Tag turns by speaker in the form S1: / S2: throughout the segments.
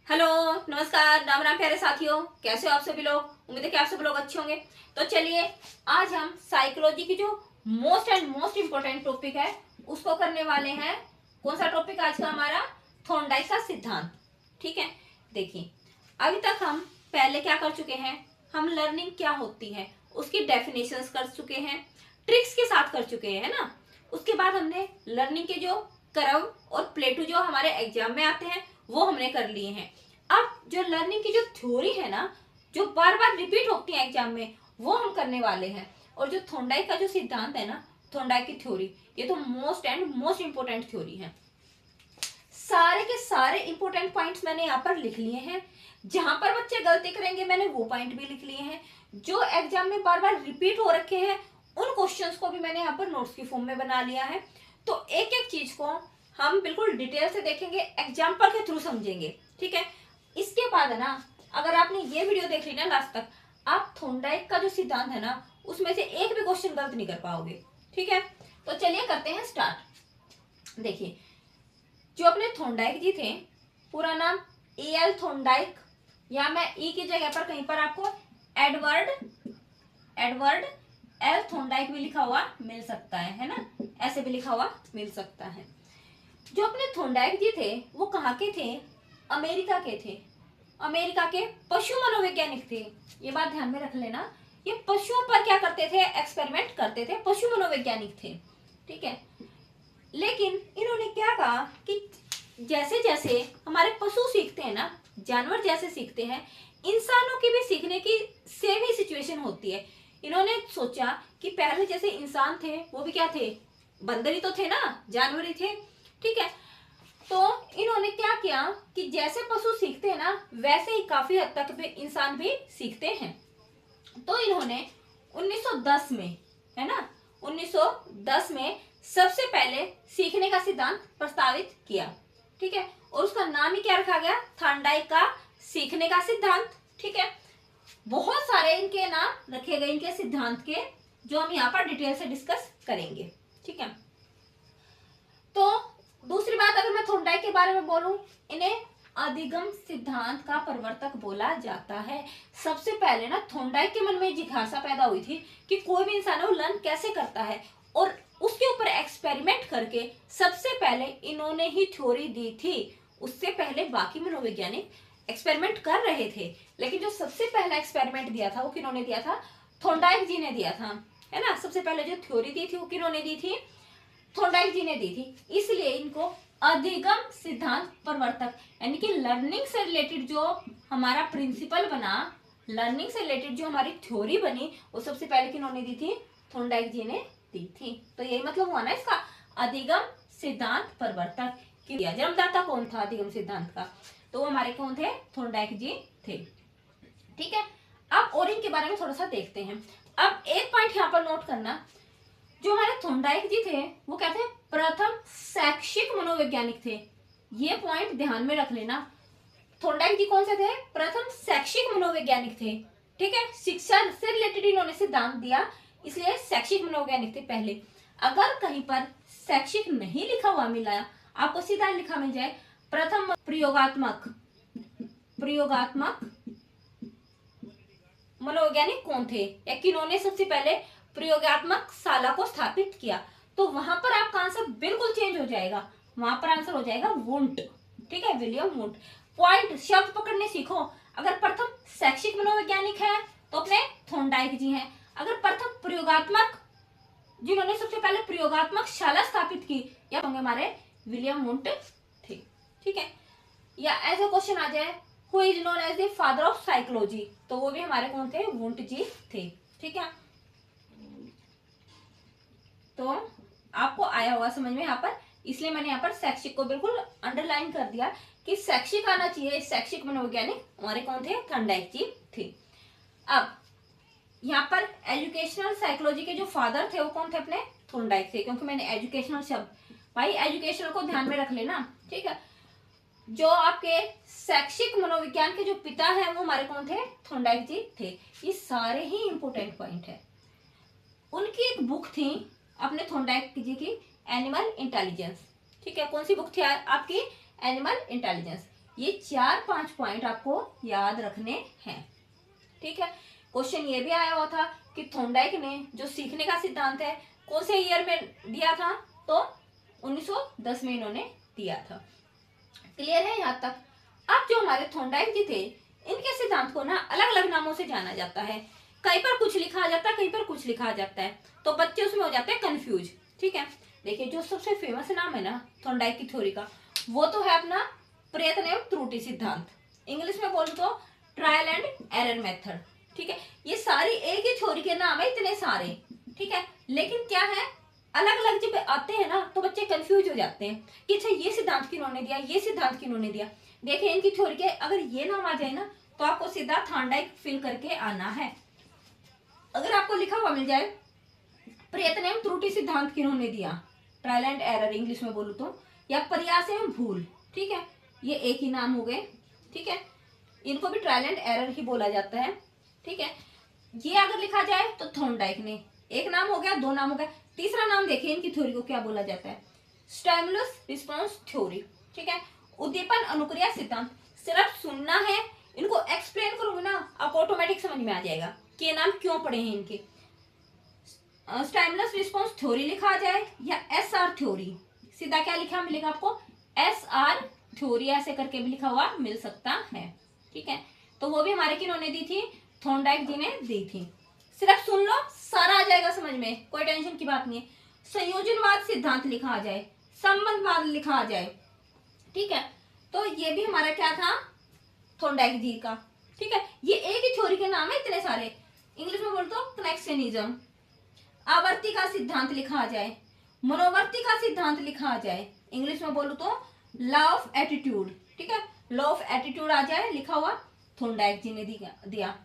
S1: Hello, नमस्कार, राम राम प्यारे साथियों। कैसे हो आप सभी लोग? उम्मीद है कि आप सभी लोग अच्छे होंगे। तो चलिए आज हम साइकोलॉजी की जो मोस्ट इम्पोर्टेंट टॉपिक है उसको करने वाले हैं। कौन सा टॉपिक आज का हमारा? थॉर्नडाइक का सिद्धांत। ठीक है, देखिए अभी तक हम पहले क्या कर चुके हैं, हम लर्निंग क्या होती है उसकी डेफिनेशंस कर चुके हैं, ट्रिक्स के साथ कर चुके हैं, है ना। उसके बाद हमने लर्निंग के जो कर्व और प्लेटू जो हमारे एग्जाम में आते हैं वो हमने कर लिए हैं। अब जो लर्निंग की जो थ्योरी है ना, जो बार बार रिपीट होती है एग्जाम में, वो हम करने वाले हैं। और जो थॉर्नडाइक का जो सिद्धांत है ना, थॉर्नडाइक की थ्योरी, ये तो मोस्ट इंपोर्टेंट थ्योरी है। सारे के सारे इंपोर्टेंट पॉइंट्स मैंने यहाँ पर लिख लिए हैं। जहां पर बच्चे गलती करेंगे मैंने वो पॉइंट भी लिख लिए हैं। जो एग्जाम में बार बार रिपीट हो रखे हैं उन क्वेश्चंस को भी मैंने यहाँ पर नोट्स की फॉर्म में बना लिया है। तो एक एक चीज को हम बिल्कुल डिटेल से देखेंगे, एग्जाम्पल के थ्रू समझेंगे। ठीक है, इसके बाद है ना, अगर आपने ये वीडियो देख ली ना लास्ट तक, आप थॉर्नडाइक का जो सिद्धांत है ना उसमें से एक भी क्वेश्चन गलत नहीं कर पाओगे। ठीक है, तो चलिए करते हैं स्टार्ट। देखिए जो अपने थॉर्नडाइक जी थे, पूरा नाम एल थॉर्नडाइक, या मैं ई की जगह पर कहीं पर आपको एडवर्ड एडवर्ड एल थॉर्नडाइक भी लिखा हुआ मिल सकता है ना, ऐसे भी लिखा हुआ मिल सकता है। जो अपने थॉर्नडाइक जी थे वो कहाँ के थे? अमेरिका के थे। अमेरिका के पशु मनोवैज्ञानिक थे। ये बात ध्यान में रख लेना, ये पशुओं पर क्या करते थे? एक्सपेरिमेंट करते थे, पशु मनोवैज्ञानिक थे। ठीक है, लेकिन इन्होंने क्या कहा कि जैसे जैसे हमारे पशु सीखते हैं ना, जानवर जैसे सीखते हैं, इंसानों की भी सीखने की सेम ही सिचुएशन होती है। इन्होंने सोचा कि पहले जैसे इंसान थे वो भी क्या थे? बंदर ही तो थे ना, जानवर ही थे। ठीक है, तो इन्होंने क्या किया कि जैसे पशु सीखते हैं ना वैसे ही काफी हद तक भी इंसान भी सीखते हैं। तो इन्होंने 1910 में, है ना, 1910 में सबसे पहले सीखने का सिद्धांत प्रस्तावित किया। ठीक है, और उसका नाम ही क्या रखा गया? थॉर्नडाइक का सीखने का सिद्धांत। ठीक है, बहुत सारे इनके नाम रखे गए इनके सिद्धांत के, जो हम यहाँ पर डिटेल से डिस्कस करेंगे। ठीक है, तो दूसरी बात अगर मैं थॉर्नडाइक के बारे में बोलूं, इन्हें अधिगम सिद्धांत का प्रवर्तक बोला जाता है। सबसे पहले ना थॉर्नडाइक के मन में जिज्ञासा पैदा हुई थी कि कोई भी इंसान है वो लर्न कैसे करता है, और उसके ऊपर एक्सपेरिमेंट करके सबसे पहले इन्होंने ही थ्योरी दी थी। उससे पहले बाकी मनोवैज्ञानिक एक्सपेरिमेंट कर रहे थे, लेकिन जो सबसे पहला एक्सपेरिमेंट दिया था वो किन्होंने दिया था? थॉर्नडाइक जी ने दिया था, है ना। सबसे पहले जो थ्योरी दी थी वो किन्होंने दी थी? थॉर्नडाइक जी ने दी थी। इसलिए इनको अधिगम सिद्धांत प्रवर्तक, यानी कि लर्निंग से रिलेटेड जो हमारा प्रिंसिपल बना, लर्निंग से रिलेटेड जो हमारी थ्योरी बनी, वो सबसे पहले किन्होंने दी थी? थॉर्नडाइक जी ने दी थी। तो यही मतलब हुआ ना इसका, अधिगम सिद्धांत प्रवर्तक। जन्मदाता कौन था अधिगम सिद्धांत का? तो वो हमारे कौन थे? थॉर्नडाइक जी थे। ठीक है, अब और इनके बारे में थोड़ा सा देखते हैं। अब एक पॉइंट यहाँ पर नोट करना, जो हमारे थॉर्नडाइक जी थे वो क्या थे? प्रथम शैक्षिक मनोवैज्ञानिक थे। ये पॉइंट ध्यान में रख लेना। थॉर्नडाइक जी कौन से थे? प्रथम शैक्षिक मनोवैज्ञानिक थे। ठीक है, शिक्षा से रिलेटेड इन्होंने सिद्धांत दिया, इसलिए शैक्षिक मनोवैज्ञानिक थे पहले। अगर कहीं पर शैक्षिक नहीं लिखा हुआ मिला, आपको सीधा लिखा मिल जाए प्रथम प्रयोगात्मक प्रयोगात्मक मनोवैज्ञानिक कौन थे, या किन्होंने सबसे पहले प्रयोगात्मक शाला को स्थापित किया, तो वहां पर आपका आंसर बिल्कुल चेंज हो जाएगा। वहां पर आंसर हो जाएगा वुंट। ठीक है, विलियम वुंट। पॉइंट शब्द पकड़ने सीखो। अगर प्रथम शैक्षिक मनोवैज्ञानिक है तो अपने थॉर्नडाइक जी हैं। अगर प्रथम प्रयोगात्मक, जिन्होंने सबसे पहले प्रयोगात्मक शाला स्थापित की, या होंगे हमारे विलियम वुंट थे। ठीक है, या ऐसा क्वेश्चन आ जाए who is known as the father of psychology, तो वो भी हमारे कौन थे? वुंट जी थे। ठीक है, तो आपको आया होगा समझ में यहाँ पर, इसलिए मैंने यहाँ पर शैक्षिक को बिल्कुल अंडरलाइन कर दिया कि शैक्षिक आना चाहिए। शैक्षिक मनोवैज्ञानिक हमारे कौन थे? थॉर्नडाइक जी थे। अब यहाँ पर एजुकेशनल साइकोलॉजी के जो फादर थे वो कौन थे? अपने थॉर्नडाइक थे, क्योंकि मैंने एजुकेशनल शब्द, भाई एजुकेशनल को ध्यान में रख लेना। ठीक है, जो आपके शैक्षिक मनोविज्ञान के जो पिता हैं वो हमारे कौन थे? थॉर्नडाइक जी थे। ये सारे ही इंपोर्टेंट पॉइंट है। उनकी एक बुक थी अपने थॉर्नडाइक जी की, एनिमल इंटेलिजेंस। ठीक है, कौन सी बुक थी आपकी? Animal intelligence. ये 4-5 पॉइंट आपको याद रखने हैं। ठीक है, क्वेश्चन ये भी आया हुआ था कि थॉर्नडाइक ने जो सीखने का सिद्धांत है कौन से ईयर में दिया था, तो 1910 में इन्होंने दिया था। क्लियर है यहाँ तक। अब जो हमारे थॉर्नडाइक जी थे, इनके सिद्धांत को ना अलग अलग नामों से जाना जाता है। कहीं पर कुछ लिखा आ जाता है, कहीं पर कुछ लिखा आ जाता है, तो बच्चे उसमें हो जाते हैं कंफ्यूज। ठीक है, देखिए जो सबसे फेमस नाम है ना थॉर्नडाइक की थ्योरी का, वो तो है अपना प्रयत्न एवं त्रुटि सिद्धांत, इंग्लिश में बोलूं तो ट्रायल एंड एरर मेथड। ठीक है, ये सारी एक ही थ्योरी के नाम है, इतने सारे। ठीक है, लेकिन क्या है, अलग अलग जब आते हैं ना तो बच्चे कंफ्यूज हो जाते हैं कि अच्छा ये सिद्धांत किन्होंने दिया, ये सिद्धांत किन्होंने दिया। देखिए इनकी थ्योरी के अगर ये नाम आ जाए ना तो आपको सीधा थॉर्नडाइक फिल करके आना है। अगर आपको लिखा हुआ मिल जाए प्रयत्न एवं त्रुटि सिद्धांत किन्होंने दिया, ट्रायल एंड एरर इंग्लिश में बोलूं तो, या प्रयास एवं भूल, ठीक है, ये एक ही नाम हो गए। ठीक है, इनको भी ट्रायल एंड एरर ही बोला जाता है। ठीक है, ये अगर लिखा जाए तो थॉर्नडाइक ने, एक नाम हो गया, दो नाम हो गया। तीसरा नाम देखिए इनकी थ्योरी को क्या बोला जाता है, स्टिमुलस रिस्पांस थ्योरी। ठीक है, उद्दीपन अनुक्रिया सिद्धांत। सिर्फ सुनना है, इनको एक्सप्लेन करूंगी ना आपको ऑटोमेटिक समझ में आ जाएगा कि ये नाम क्यों पड़े हैं इनके। स्टिमुलस रिस्पांस थ्योरी लिखा आ जाए या एसआर थ्योरी, सीधा क्या लिखा मिलेगा आपको, एसआर थ्योरी, ऐसे करके भी लिखा हुआ मिल सकता है। ठीक है, तो वो भी हमारे किन्होंने दी थी, थॉर्नडाइक जी ने दी थी। सिर्फ सुन लो, सारा आ जाएगा समझ में, कोई टेंशन की बात नहीं है। संयोजनवाद सिद्धांत लिखा आ जाए, संबंधवाद लिखा आ जाए। ठीक है, तो ये भी हमारा क्या था, थॉर्नडाइक जी का। ठीक है, ये एक ही थ्योरी के नाम है, इतने सारे। इंग्लिश में बोल तो कनेक्शनिज्म। आवर्ती का सिद्धांत लिखा आ जाए, मनोवर्ती का सिद्धांत लिखा आ जाए, इंग्लिश में बोलूं तो लॉ ऑफ एटीट्यूड। ठीक है, लॉ ऑफ एटीट्यूड आ जाए लिखा हुआ, थॉर्नडाइक जी ने दिया।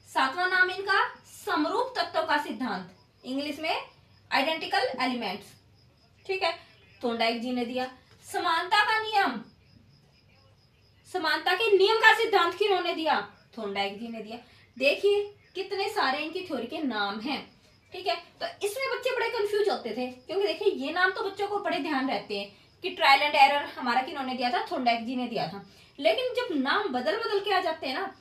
S1: सातवां नाम इनका समरूप तत्व का सिद्धांत, इंग्लिश में आइडेंटिकल एलिमेंट्स। ठीक है, थॉर्नडाइक जी ने दिया। समानता का नियम, समानता के नियम का सिद्धांत किन्होंने दिया, थॉर्नडाइक जी ने दिया। देखिए कितने सारे इनकी थ्योरी के नाम हैं। ठीक है, तो इसमें बच्चे बड़े कंफ्यूज होते थे, क्योंकि देखिए ये नाम तो बच्चों को बड़े ध्यान रहते हैं कि ट्रायल एंड एरर हमारा किन्होंने दिया था, थॉर्नडाइक जी ने दिया था। लेकिन जब नाम बदल बदल के आ जाते हैं ना,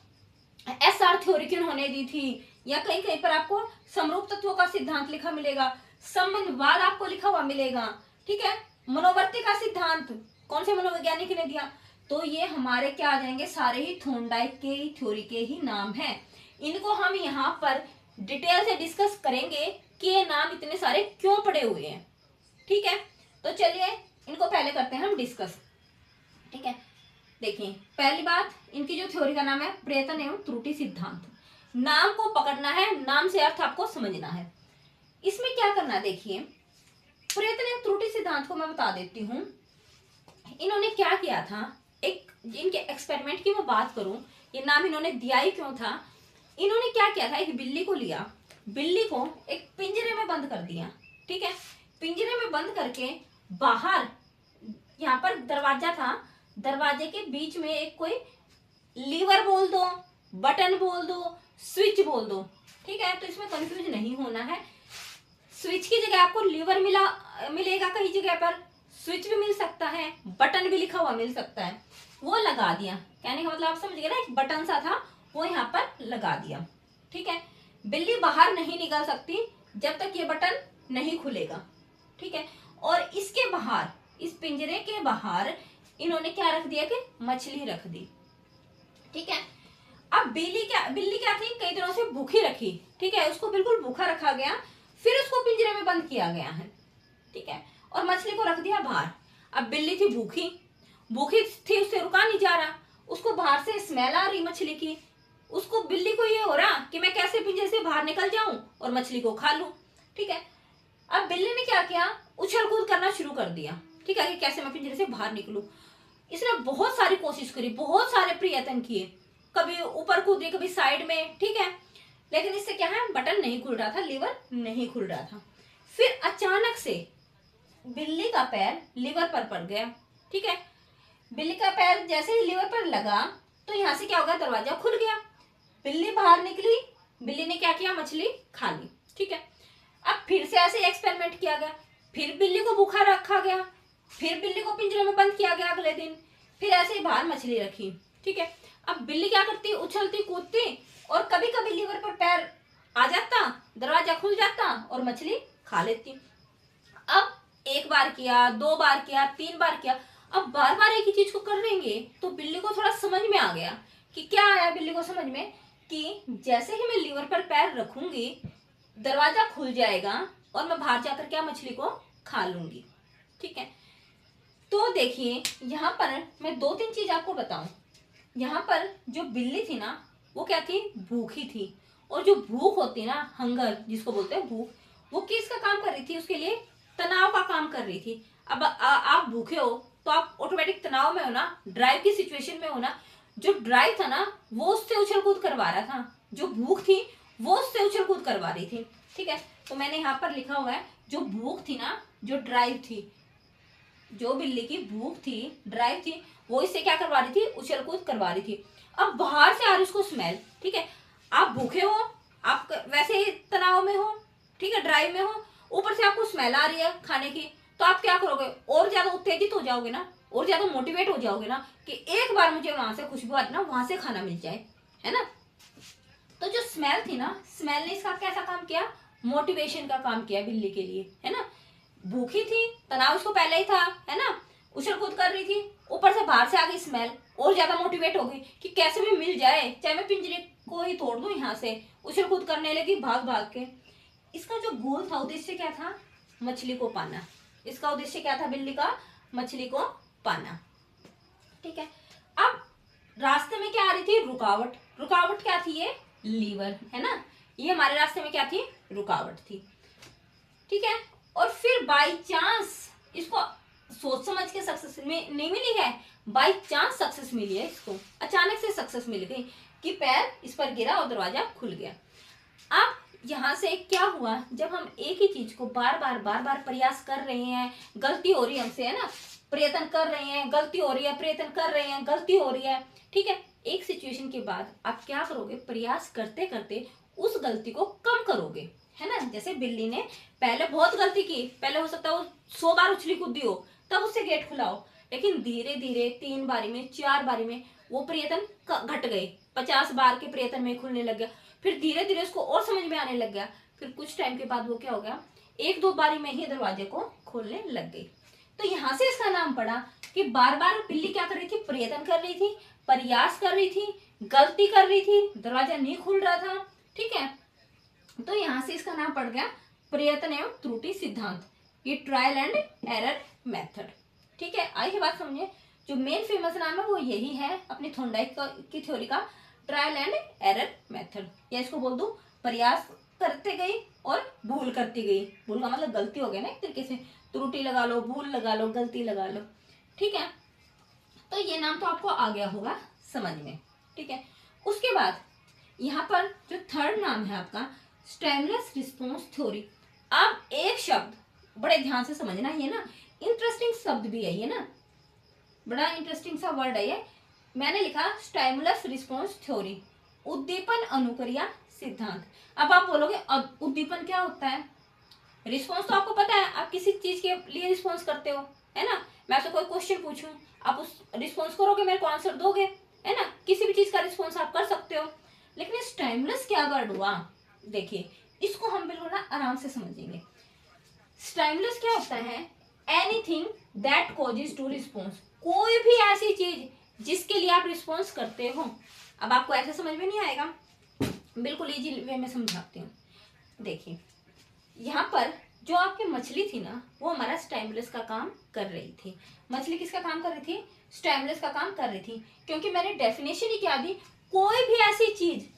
S1: एसआर थ्योरी किन्होंने दी थी, या कहीं कहीं पर आपको समरूप तत्वों का सिद्धांत लिखा मिलेगा, संबंधवाद आपको लिखा हुआ मिलेगा। ठीक है, मनोवर्ती का सिद्धांत कौन से मनोवैज्ञानिक ने दिया, तो ये हमारे क्या आ जाएंगे, सारे ही थॉर्नडाइक के थ्योरी के ही नाम हैं। इनको हम यहाँ पर डिटेल से डिस्कस करेंगे कि ये नाम इतने सारे क्यों पड़े हुए हैं। ठीक है, तो चलिए इनको पहले करते हैं हम डिस्कस। ठीक है, देखिए पहली बात, इनकी जो थ्योरी का नाम है प्रयत्न एवं त्रुटि सिद्धांत। नाम को पकड़ना है, नाम से अर्थ आपको समझना है। इसमें क्या करना है, देखिए प्रयत्न एवं त्रुटि सिद्धांत को मैं बता देती हूँ। इन्होंने क्या किया था, एक इनके एक्सपेरिमेंट की मैं बात करूं, ये नाम इन्होंने दिया ही क्यों था। इन्होंने क्या किया था, एक बिल्ली को लिया, बिल्ली को एक पिंजरे में बंद कर दिया। ठीक है, पिंजरे में बंद करके बाहर यहाँ पर दरवाजा था, दरवाजे के बीच में एक कोई लीवर बोल दो, बटन बोल दो, स्विच बोल दो। ठीक है, तो इसमें कंफ्यूज नहीं होना है। स्विच की जगह आपको लीवर मिलेगा, कहीं जगह पर स्विच भी मिल सकता है, बटन भी लिखा हुआ मिल सकता है। वो लगा दिया, कहने का मतलब आप समझ गए ना, एक बटन सा था वो यहाँ पर लगा दिया। ठीक है, बिल्ली बाहर नहीं निकल सकती जब तक ये बटन नहीं खुलेगा। ठीक है, और इसके बाहर, इस पिंजरे के बाहर इन्होंने क्या रख दिया कि मछली रख दी। ठीक है, अब बिल्ली क्या थी, कई दिनों से भूखी रखी। ठीक है, उसको बिल्कुल भूखा रखा गया, फिर उसको पिंजरे में बंद किया गया है। ठीक है, और मछली को रख दिया बाहर। अब बिल्ली थी भूखी थी, उससे रुका नहीं जा रहा, उसको बाहर से स्मेल आ रही मछली की, उसको बिल्ली को ये हो रहा कि मैं कैसे पिंजरे से बाहर निकल जाऊं और मछली को खा लूं। ठीक है, अब बिल्ली ने क्या किया, उछल कूद करना शुरू कर दिया। ठीक है, कि कैसे मैं पिंजरे से बाहर निकलूं। इसने बहुत सारी कोशिश करी, बहुत सारे प्रयत्न किए, कभी ऊपर कूद रही, कभी साइड में। ठीक है, लेकिन इससे क्या है, बटन नहीं खुल रहा था, लीवर नहीं खुल रहा था। फिर अचानक से बिल्ली का पैर लीवर पर पड़ गया। ठीक है, बिल्ली का पैर जैसे ही लीवर पर लगा तो यहाँ से क्या हो गया, दरवाजा खुल गया, बिल्ली बाहर निकली, बिल्ली ने क्या किया, मछली खा ली। ठीक है, अब फिर से ऐसे एक्सपेरिमेंट किया गया, फिर बिल्ली को भूखा रखा गया, फिर बिल्ली को पिंजरे में बंद किया गया अगले दिन, फिर ऐसे ही बाहर मछली रखी, ठीक है। अब बिल्ली क्या करती, उछलती कूदती और कभी कभी लीवर पर पैर आ जाता, दरवाजा खुल जाता और मछली खा लेती। अब एक बार किया, 2 बार किया, 3 बार किया, अब बार बार एक ही चीज को कर देंगे तो बिल्ली को थोड़ा समझ में आ गया कि क्या आया बिल्ली को समझ में कि जैसे ही मैं लीवर पर पैर रखूंगी दरवाजा खुल जाएगा और मैं बाहर जाकर क्या मछली को खा लूंगी, ठीक है। तो देखिए यहाँ पर मैं 2-3 चीज आपको बताऊं। यहाँ पर जो बिल्ली थी ना वो क्या थी, भूखी थी, और जो भूख होती ना, हंगर जिसको बोलते हैं भूख, वो किसका काम कर रही थी, उसके लिए तनाव का काम कर रही थी। अब आप भूखे हो तो आप ऑटोमेटिक तनाव में हो ना, ड्राइव की सिचुएशन में हो ना। जो ड्राइव था ना वो उससे उछल कूद करवा रहा था, जो भूख थी वो उससे उछल कूद करवा रही थी, ठीक है। तो मैंने यहाँ पर लिखा हुआ है जो भूख थी ना, जो ड्राइव थी, जो बिल्ली की भूख थी, ड्राइव थी, वो इससे क्या करवा रही थी, उछल कूद करवा रही थी। अब बाहर से आ रही उसको स्मेल, ठीक है। आप भूखे हो, आप वैसे ही तनाव में हो, ठीक है, ड्राइव में हो, ऊपर से आपको स्मेल आ रही है खाने की, तो आप क्या करोगे, और ज्यादा उत्तेजित हो जाओगे ना, और ज्यादा मोटिवेट हो जाओगे ना कि एक बार मुझे वहां से खुशबू आ रही ना, वहां से खाना मिल जाए, है ना। तो जो स्मेल थी ना, स्मेल ने इसका कैसा काम किया, मोटिवेशन का काम किया बिल्ली के लिए, है ना। भूखी थी, तनाव उसको पहले ही था, है ना, उछल कूद कर रही थी, ऊपर से बाहर से आ गई स्मेल, और ज्यादा मोटिवेट हो गई कि कैसे भी मिल जाए, चाहे मैं पिंजरे को ही तोड़ दूं, यहाँ से उछल कूद करने लगी भाग भाग के। इसका जो गोल था, उद्देश्य क्या था, मछली को पाना। इसका उद्देश्य क्या था बिल्ली का, मछली को पाना, ठीक है। अब रास्ते में क्या आ रही थी, रुकावट। रुकावट क्या थी, ये लीवर, है ना, ये हमारे रास्ते में क्या थी, रुकावट थी, ठीक है। और फिर बाई चांस इसको सोच समझ के सक्सेस में नहीं मिली है, बाई चांस सक्सेस मिली है इसको, अचानक से सक्सेस मिल गई कि पैर इस पर गिरा और दरवाजा खुल गया। अब यहाँ से क्या हुआ, जब हम एक ही चीज को बार बार प्रयास कर रहे हैं, गलती हो रही है हमसे, है ना, प्रयत्न कर रहे हैं, गलती हो रही है, प्रयत्न कर रहे हैं, गलती हो रही है, ठीक है। एक सिचुएशन के बाद आप क्या करोगे, प्रयास करते करते उस गलती को कम करोगे, है ना। जैसे बिल्ली ने पहले बहुत गलती की, पहले हो सकता है वो 100 बार उछली कूदी हो, तब उससे गेट खुलाओ, लेकिन धीरे धीरे 3 बारी में, 4 बारी में वो प्रयत्न घट गए, 50 बार के प्रयत्न में खुलने लग गया, फिर धीरे धीरे उसको और समझ में आने लग गया, फिर कुछ टाइम के बाद वो क्या हो गया, 1-2 बारी में ही दरवाजे को खोलने लग गई। तो यहाँ से इसका नाम पड़ा कि बार बार बिल्ली क्या कर रही थी, प्रयत्न कर रही थी, प्रयास कर रही थी, गलती कर रही थी, दरवाजा नहीं खुल रहा था, ठीक है। तो यहाँ से इसका नाम पड़ गया प्रयत्न एवं त्रुटि सिद्धांत, ये ट्रायल एंड एरर मेथड, ठीक है। आई है बात समझे, जो मेन फेमस नाम है वो यही है अपनी थॉर्नडाइक की थ्योरी का, ट्रायल एंड एरर मेथड, या इसको बोल दूं प्रयास करते गई और भूल करती गई। भूल का मतलब गलती हो गया ना एक तरीके से, त्रुटि लगा लो, भूल लगा लो, गलती लगा लो, ठीक है। तो ये नाम तो आपको आ गया होगा समझ में, ठीक है। उसके बाद यहाँ पर जो थर्ड नाम है आपका स्टिमुलस रिस्पॉन्स थ्योरी। अब एक शब्द बड़े ध्यान से समझना, ये ना इंटरेस्टिंग शब्द भी है, ये ना बड़ा इंटरेस्टिंग सा वर्ड है ये। मैंने लिखा स्टिमुलस रिस्पॉन्स थ्योरी, उद्दीपन अनुक्रिया सिद्धांत। अब आप बोलोगे उद्दीपन क्या होता है, रिस्पॉन्स तो आपको पता है, आप किसी चीज के लिए रिस्पॉन्स करते हो, है ना। मैं आपसे कोई क्वेश्चन पूछूं, आप उस रिस्पॉन्स करोगे, मेरे को आंसर दोगे, है ना, किसी भी चीज का रिस्पॉन्स आप कर सकते हो। लेकिन स्टिमुलस क्या वर्ड हुआ, देखिए इसको हम बिल्कुल ना आराम से समझेंगे। स्टिमुलस क्या होता है, anything that causes to response, कोई भी ऐसी चीज जिसके लिए आप रिस्पॉन्स करते हो। अब आपको ऐसे समझ में नहीं आएगा, बिल्कुल इजी वे में समझाती हूँ। देखिए यहाँ पर जो आपकी मछली थी ना, वो हमारा स्टिमुलस का काम कर रही थी। मछली किसका काम कर रही थी, स्टिमुलस का काम कर रही थी, क्योंकि मैंने डेफिनेशन ही क्या दी, कोई भी ऐसी चीज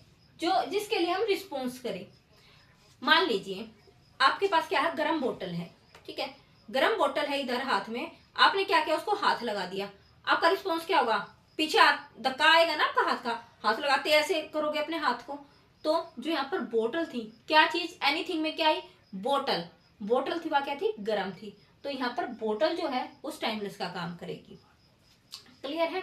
S1: जो जिसके लिए हम रिस्पॉन्स करें। मान लीजिए आपके पास क्या है, गर्म बोतल है, ठीक है, गर्म बोतल है इधर हाथ में, आपने क्या किया, उसको हाथ लगा दिया, आपका रिस्पॉन्स क्या होगा, पीछे हाथ धक्का आएगा ना आपका हाथ का, हाथ लगाते ऐसे करोगे अपने हाथ को। तो जो यहाँ पर बोतल थी, क्या चीज, एनीथिंग में क्या आई, बोतल, बोतल थी वह क्या थी, गर्म थी, तो यहाँ पर बोतल जो है उस स्टिमुलस का काम करेगी। क्लियर है।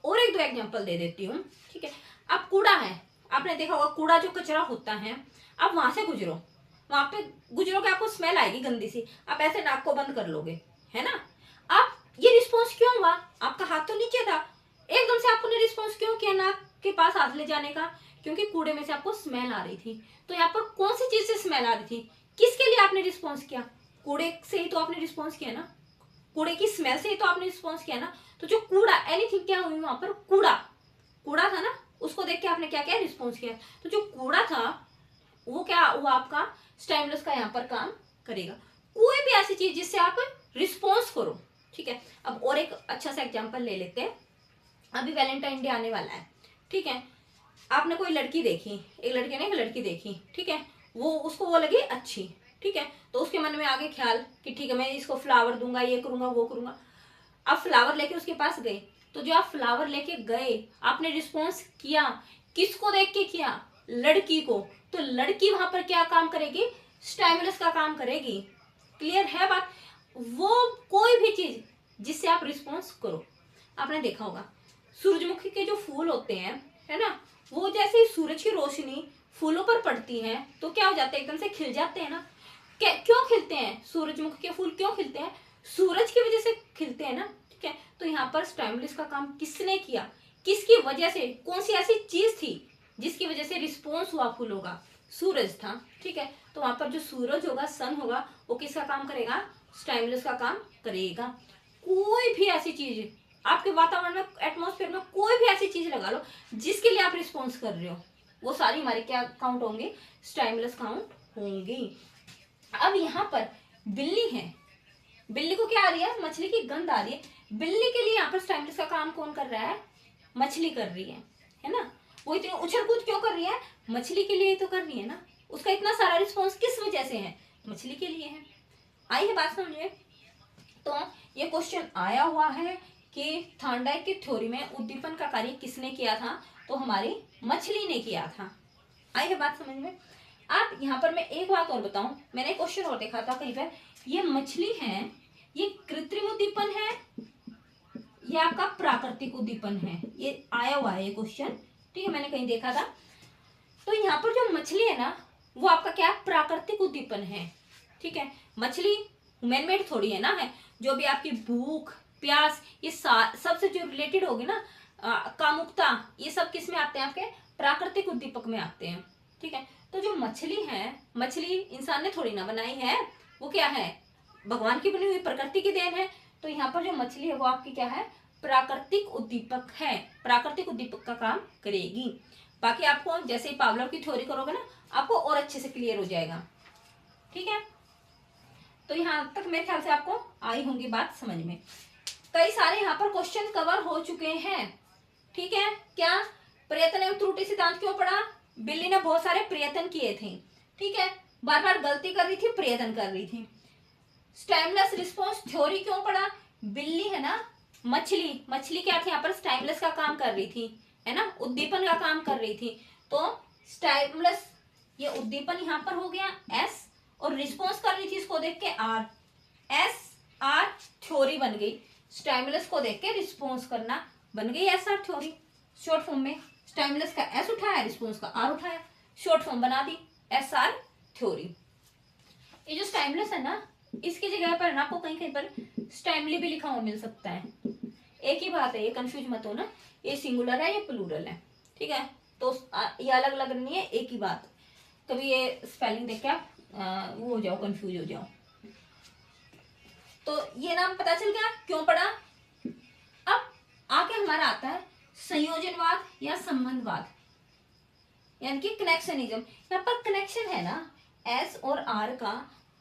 S1: और 1-2 एग्जांपल दे देती हूँ, ठीक है। अब कूड़ा है, आपने देखा होगा कूड़ा जो कचरा होता है, आप वहां से गुजरो, वहां पे गुजरोगे आपको स्मेल आएगी गंदी सी, आप ऐसे नाक को बंद कर लोगे, है ना। अब ये रिस्पॉन्स क्यों हुआ, आपका हाथ तो नीचे था, एकदम से आपने रिस्पॉन्स क्यों किया नाक के पास हाथ ले जाने का? क्योंकि कूड़े में से आपको स्मेल आ रही थी। तो यहाँ पर कौन सी चीज से स्मेल आ रही थी, किसके लिए आपने रिस्पॉन्स किया? कूड़े से ही तो आपने रिस्पॉन्स किया ना, कूड़े की स्मेल से ही तो आपने रिस्पॉन्स किया ना। तो जो कूड़ा, एनीथिंग क्या हुई वहां पर, कूड़ा, कूड़ा था ना, उसको देख के आपने क्या किया, रिस्पॉन्स किया। तो जो कूड़ा था वो क्या हुआ, आपका स्टाइमुलस का यहाँ पर काम करेगा। कोई भी ऐसी चीज जिससे आप रिस्पॉन्स करो, ठीक है। अब और एक अच्छा सा एग्जांपल ले लेते हैं। अभी वैलेंटाइन डे आने वाला है, ठीक है। आपने कोई लड़की देखी, एक लड़के ने एक लड़की देखी, ठीक है, वो उसको वो लगी अच्छी, ठीक है। तो उसके मन में आगे ख्याल कि ठीक है मैं इसको फ्लावर दूंगा, ये करूंगा, वो करूंगा। आप फ्लावर लेके उसके पास गए, तो जो आप फ्लावर लेके गए, आपने रिस्पॉन्स किया, किसको देख के किया, लड़की को। तो लड़की वहां पर क्या काम करेगी, स्टाइमुलस का काम करेगी। क्लियर है बात? वो कोई भी चीज जिससे आप रिस्पॉन्स करो। आपने देखा होगा सूरजमुखी के जो फूल होते हैं, है ना, वो जैसे ही सूरज की रोशनी फूलों पर पड़ती है तो क्या हो जाते हैं, एकदम से खिल जाते हैं ना। क्यों खिलते हैं सूरजमुखी के फूल, क्यों खिलते हैं? सूरज की वजह से खिलते हैं ना, ठीक है। तो यहाँ पर स्टाइमुलस का काम किसने किया, किसकी वजह से, कौन सी ऐसी चीज थी जिसकी वजह से रिस्पॉन्स हुआ फूलों का? सूरज था, ठीक है। तो वहां पर जो सूरज होगा, सन होगा, वो किसका काम करेगा, स्टाइमुलस का काम करेगा। कोई भी ऐसी चीज आपके वातावरण में, एटमॉस्फेयर में कोई भी ऐसी चीज लगा लो जिसके लिए आप रिस्पॉन्स कर रहे हो, वो सारी हमारे क्या काउंट होंगे, स्टाइमुलस काउंट होंगी। अब यहाँ पर बिल्ली है, बिल्ली को क्या आ रही है, मछली की गंध आ रही है। बिल्ली के लिए यहाँ पर स्टाइमुलस का काम कौन कर रहा है, मछली कर रही है ना। वो इतनी उछल कूद क्यों कर रही है, मछली के लिए तो कर रही है ना। उसका इतना सारा रिस्पॉन्स किस वजह से है, मछली के लिए है। आई है बात समझे? तो ये क्वेश्चन आया हुआ है कि थॉर्नडाइक की थ्योरी में उद्दीपन का कार्य किसने किया था, तो हमारी मछली ने किया था। आई है बात समझ में? आप यहाँ पर मैं एक बात और बताऊं, मैंने क्वेश्चन और देखा था कहीं पर, ये मछली है, ये कृत्रिम उद्दीपन है या आपका प्राकृतिक उद्दीपन है, ये आया हुआ है ये क्वेश्चन, ठीक है, मैंने कहीं देखा था। तो यहाँ पर जो मछली है ना, वो आपका क्या, प्राकृतिक उद्दीपन है, ठीक है। मछली मैनमेड थोड़ी है ना, है जो भी आपकी भूख, प्यास, ये सबसे जो रिलेटेड होगी ना, कामुकता, ये सब किस में आते हैं, आपके प्राकृतिक उद्दीपक में आते हैं, ठीक है। तो जो मछली है, मछली इंसान ने थोड़ी ना बनाई है, वो क्या है, भगवान की बनी हुई प्रकृति की देन है। तो यहाँ पर जो मछली है वो आपकी क्या है, प्राकृतिक उद्दीपक है, प्राकृतिक उद्दीपक का काम करेगी। बाकी आपको जैसे ही पावलोव की थ्योरी करोगे ना, आपको और अच्छे से क्लियर हो जाएगा, ठीक है। तो यहाँ तक मेरे ख्याल से आपको आई होंगी बात समझ में। कई सारे यहाँ पर क्वेश्चन कवर हो चुके हैं, ठीक है। क्या प्रयत्न एवं त्रुटि सिद्धांत क्यों पढ़ा, बिल्ली ने बहुत सारे प्रयत्न किए थे, ठीक है, बार बार गलती कर रही थी, प्रयत्न कर रही थी। स्टाइमुलस रिस्पॉन्स थ्योरी क्यों पढ़ा, बिल्ली है ना, मछली, मछली क्या थी यहाँ पर, स्टाइमुलस का काम कर रही थी, है ना, उद्दीपन का काम कर रही थी। तो स्टाइमुलस, ये उद्दीपन यहाँ पर हो गया एस, और रिस्पॉन्स कर रही थी इसको देख के आर, एस आर थ्योरी बन गई। स्टाइमुलस को देख के रिस्पॉन्स करना बन गई S R theory. Short form में स्टाइमुलस का एस उठाया, रिस्पॉन्स का आर उठाया, शॉर्ट फॉर्म बना दी एस आर थ्योरी। ये जो स्टाइमुलस है ना, इसकी जगह पर ना आपको कहीं कहीं पर स्टाइमली भी लिखा हुआ मिल सकता है। एक ही बात है, ये कंफ्यूज मत हो ना, ये सिंगुलर है, ये प्लूरल है, ठीक है। तो ये अलग अलग नहीं है, एक ही बात। कभी ये स्पेलिंग देख के वो हो जाओ, कंफ्यूज हो जाओ। तो ये नाम पता चल गया क्यों पढ़ा। अब आगे हमारा आता है संयोजनवाद या संबंधवाद, यानी कि कनेक्शनिज्म। यहाँ पर कनेक्शन है ना, एस और आर का,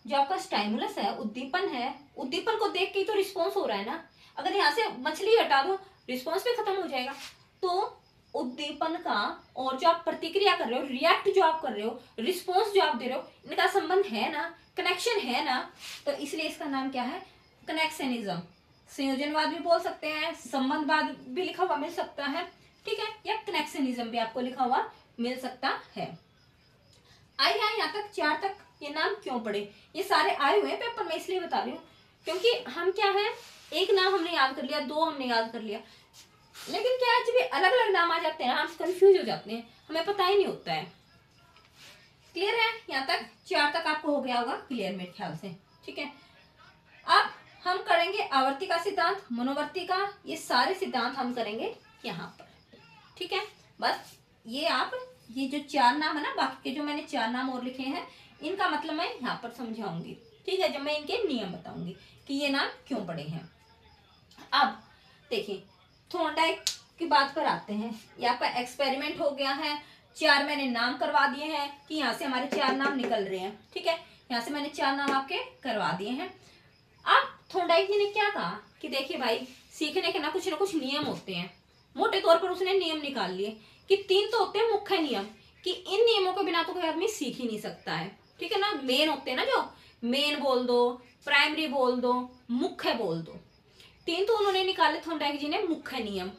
S1: जो आपका स्टाइमुलस है, उद्दीपन है, उद्दीपन को देख के ही तो रिस्पॉन्स हो रहा है ना। अगर यहाँ से मछली हटा दो, रिस्पॉन्स भी खत्म हो जाएगा। तो उद्दीपन का और जो आप प्रतिक्रिया कर रहे हो, रिएक्ट जो आप कर रहे हो, रिस्पॉन्स जो आप दे रहे हो, इनका संबंध है ना, कनेक्शन है ना। तो इसलिए इसका नाम क्या है, कनेक्शनिज्म। संयोजनवाद भी बोल सकते हैं, संबंधवाद भी लिखा हुआ मिल सकता है, ठीक है, या कनेक्शनिज्म भी आपको लिखा हुआ मिल सकता है। आई है यहाँ तक, 4 तक ये नाम क्यों पड़े, ये सारे आए हुए हैं पेपर में, इसलिए बता रही हूँ क्योंकि हम क्या है, एक नाम हमने याद कर लिया, 2 हमने याद कर लिया, लेकिन क्या है जब भी अलग अलग नाम आ जाते हैं ना, हम कंफ्यूज हो जाते हैं, हमें पता ही नहीं होता है। क्लियर है यहाँ तक, 4 तक आपको हो गया होगा क्लियर मेरे ख्याल से, ठीक है। अब हम करेंगे आवर्ती का सिद्धांत, मनोवर्ती का, ये सारे सिद्धांत हम करेंगे यहाँ पर। ठीक है, बस ये जो 4 नाम है ना, बाकी के जो मैंने 4 नाम और लिखे हैं, इनका मतलब मैं यहाँ पर समझाऊंगी। ठीक है, जब मैं इनके नियम बताऊंगी कि ये नाम क्यों पड़े हैं। अब देखिए, थॉर्नडाइक की बात पर आते हैं। ये आपका एक्सपेरिमेंट हो गया है, 4 मैंने नाम करवा दिए हैं कि यहाँ से हमारे 4 नाम निकल रहे हैं। ठीक है, यहाँ से मैंने 4 नाम आपके करवा दिए हैं। अब थॉर्नडाइक जी ने क्या कहा कि देखिए भाई, सीखने के ना कुछ नियम होते हैं। मोटे तौर पर उसने नियम निकाल लिए कि 3 तो होते हैं मुख्य नियम, कि इन नियमों के बिना तो कोई आदमी सीख ही नहीं सकता है। ठीक है ना, मेन होते हैं ना, जो मेन बोल दो, प्राइमरी बोल दो, मुख्य बोल दो। 3 तो उन्होंने निकाले थॉर्नडाइक जी ने मुख्य नियम।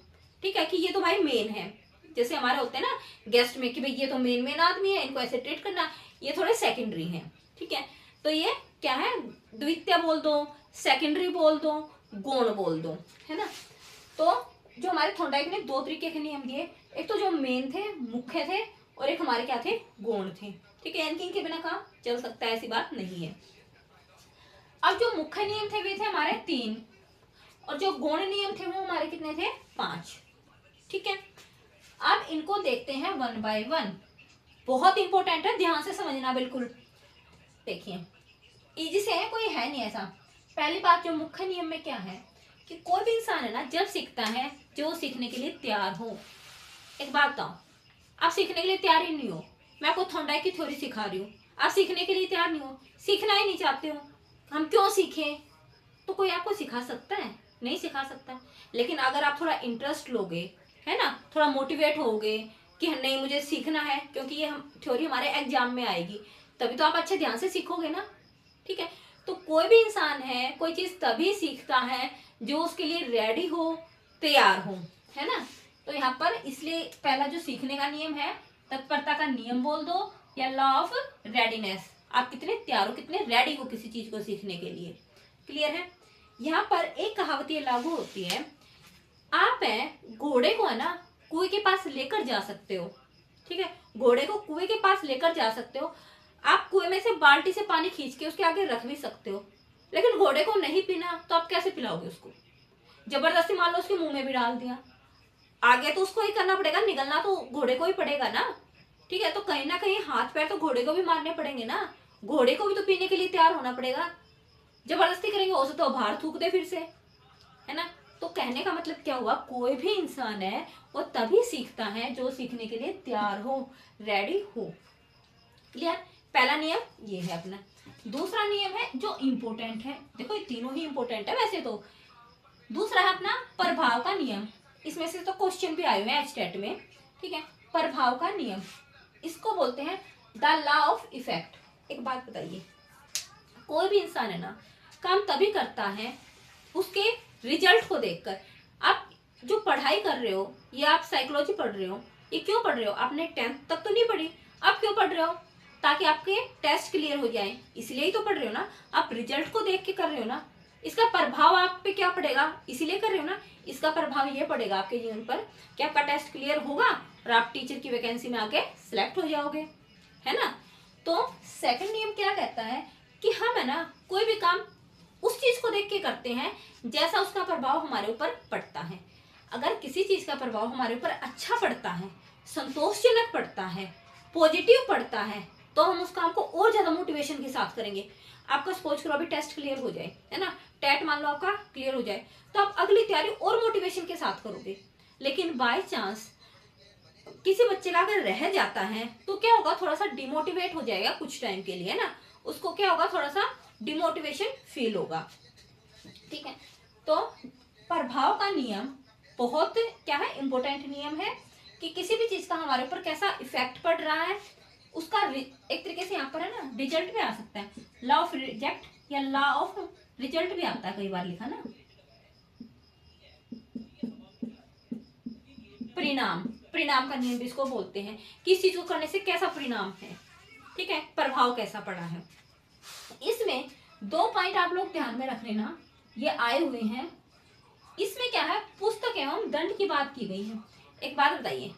S1: ठीक है, कि ये तो भाई मेन है, जैसे हमारे होते हैं ना गेस्ट में कि भाई ये तो मेन आदमी है, इनको ऐसे ट्रीट करना, ये थोड़े सेकेंडरी है। ठीक है, तो ये क्या है, द्वितीय बोल दो, सेकेंडरी बोल दो, गौण बोल दो, है ना। तो जो हमारे थॉर्नडाइक ने 2 तरीके के नियम दिए, एक तो जो मेन थे, मुख्य थे, और एक हमारे क्या थे, गौण थे। ठीक है, इनके बिना काम चल सकता है, ऐसी बात नहीं है। अब जो मुख्य नियम थे वे थे हमारे 3, और जो गौण नियम थे वो हमारे कितने थे, 5। ठीक है, अब इनको देखते हैं 1 by 1। बहुत इंपॉर्टेंट है, ध्यान से समझना बिल्कुल। देखिए, इजी से है, कोई है नहीं ऐसा। पहली बात, जो मुख्य नियम में क्या है कि कोई भी इंसान है ना, जब सीखता है जो सीखने के लिए तैयार हो। एक बात बताओ, आप सीखने के लिए तैयार ही नहीं हो, मैं आपको थॉर्नडाइक की थ्योरी सिखा रही हूँ, आप सीखने के लिए तैयार नहीं हो, सीखना ही नहीं चाहते हो, हम क्यों सीखें? तो कोई आपको सिखा सकता है? नहीं सिखा सकता। लेकिन अगर आप थोड़ा इंटरेस्ट लोगे, है ना, थोड़ा मोटिवेट होगे कि नहीं मुझे सीखना है, क्योंकि ये हम थ्योरी हमारे एग्जाम में आएगी, तभी तो आप अच्छे ध्यान से सीखोगे ना। ठीक है, तो कोई भी इंसान है, कोई चीज तभी सीखता है जो उसके लिए रेडी हो, तैयार हो, है ना। तो यहाँ पर इसलिए पहला जो सीखने का नियम है, तत्परता का नियम बोल दो, या लॉ ऑफ रेडीनेस, आप कितने तैयार हो, कितने रेडी हो किसी चीज को सीखने के लिए। क्लियर है। यहाँ पर एक कहावत ये लागू होती है, आप है घोड़े को है ना कुएं के पास लेकर जा सकते हो। ठीक है, घोड़े को कुएं के पास लेकर जा सकते हो, आप कुएं में से बाल्टी से पानी खींच के उसके आगे रख भी सकते हो, लेकिन घोड़े को नहीं पीना तो आप कैसे पिलाओगे उसको? जबरदस्ती मान लो उसके मुंह में भी डाल दिया, आगे तो उसको ही करना पड़ेगा, निकलना तो घोड़े को ही पड़ेगा ना। ठीक है, तो कहीं ना कहीं हाथ पैर तो घोड़े को भी मारने पड़ेंगे ना, घोड़े को भी तो पीने के लिए तैयार होना पड़ेगा। जबरदस्ती करेंगे हो सकता है बाहर थूक दे फिर से, है ना। तो कहने का मतलब क्या हुआ, कोई भी इंसान है वो तभी सीखता है जो सीखने के लिए तैयार हो, रेडी हो। क्लियर। पहला नियम ये है अपना। दूसरा नियम है जो इंपॉर्टेंट है, देखो ये तीनों ही इंपॉर्टेंट है वैसे तो। दूसरा है अपना प्रभाव का नियम, इसमें से तो क्वेश्चन भी आए हुए हैं एचटेट में। ठीक है, प्रभाव का नियम, इसको बोलते हैं द लॉ ऑफ इफेक्ट। एक बात बताइए, कोई भी इंसान है ना काम तभी करता है उसके रिजल्ट को देखकर। आप जो पढ़ाई कर रहे हो, ये आप साइकोलॉजी पढ़ रहे हो, ये क्यों पढ़ रहे हो? आपने 10th तक तो नहीं पढ़ी, आप क्यों पढ़ रहे हो? ताकि आपके टेस्ट क्लियर हो जाए, इसलिए ही तो पढ़ रहे हो ना। आप रिजल्ट को देख के कर रहे हो ना, इसका प्रभाव आप पे क्या पड़ेगा, इसीलिए कर रहे हो ना। इसका प्रभाव ये पड़ेगा आपके जीवन पर कि आपका टेस्ट क्लियर होगा और आप टीचर की वैकेंसी में आके सिलेक्ट हो जाओगे, है ना। तो सेकंड नियम क्या कहता है कि हम है ना कोई भी काम उस चीज को देख के करते हैं जैसा उसका प्रभाव हमारे ऊपर पड़ता है। अगर किसी चीज का प्रभाव हमारे ऊपर अच्छा पड़ता है, संतोषजनक पड़ता है, पॉजिटिव पड़ता है, तो हम उस काम को और ज्यादा मोटिवेशन के साथ करेंगे। आपका सपोज करो अभी टेस्ट क्लियर हो जाए, है ना, टेट मान लो आपका क्लियर हो जाए, तो आप अगली तैयारी और मोटिवेशन के साथ करोगे। लेकिन बाय चांस किसी बच्चे का अगर रह जाता है तो क्या होगा, थोड़ा सा डिमोटिवेट हो जाएगा कुछ टाइम के लिए, है ना। उसको क्या होगा, थोड़ा सा डिमोटिवेशन फील होगा। ठीक है, तो प्रभाव का नियम बहुत क्या है, इंपॉर्टेंट नियम है कि किसी भी चीज का हमारे ऊपर कैसा इफेक्ट पड़ रहा है, उसका एक तरीके से यहाँ पर है ना रिजल्ट भी आ सकता है। लॉ ऑफ रिजेक्ट या लॉ ऑफ रिजल्ट भी आता है कई बार लिखा ना। परिणाम, परिणाम का नियम भी इसको बोलते हैं, किस चीज को करने से कैसा परिणाम है। ठीक है, प्रभाव कैसा पड़ा है। इसमें 2 पॉइंट आप लोग ध्यान में रख लेना, ये आए हुए हैं। इसमें क्या है, पुस्तक एवं दंड की बात की गई है। एक बात बताइए,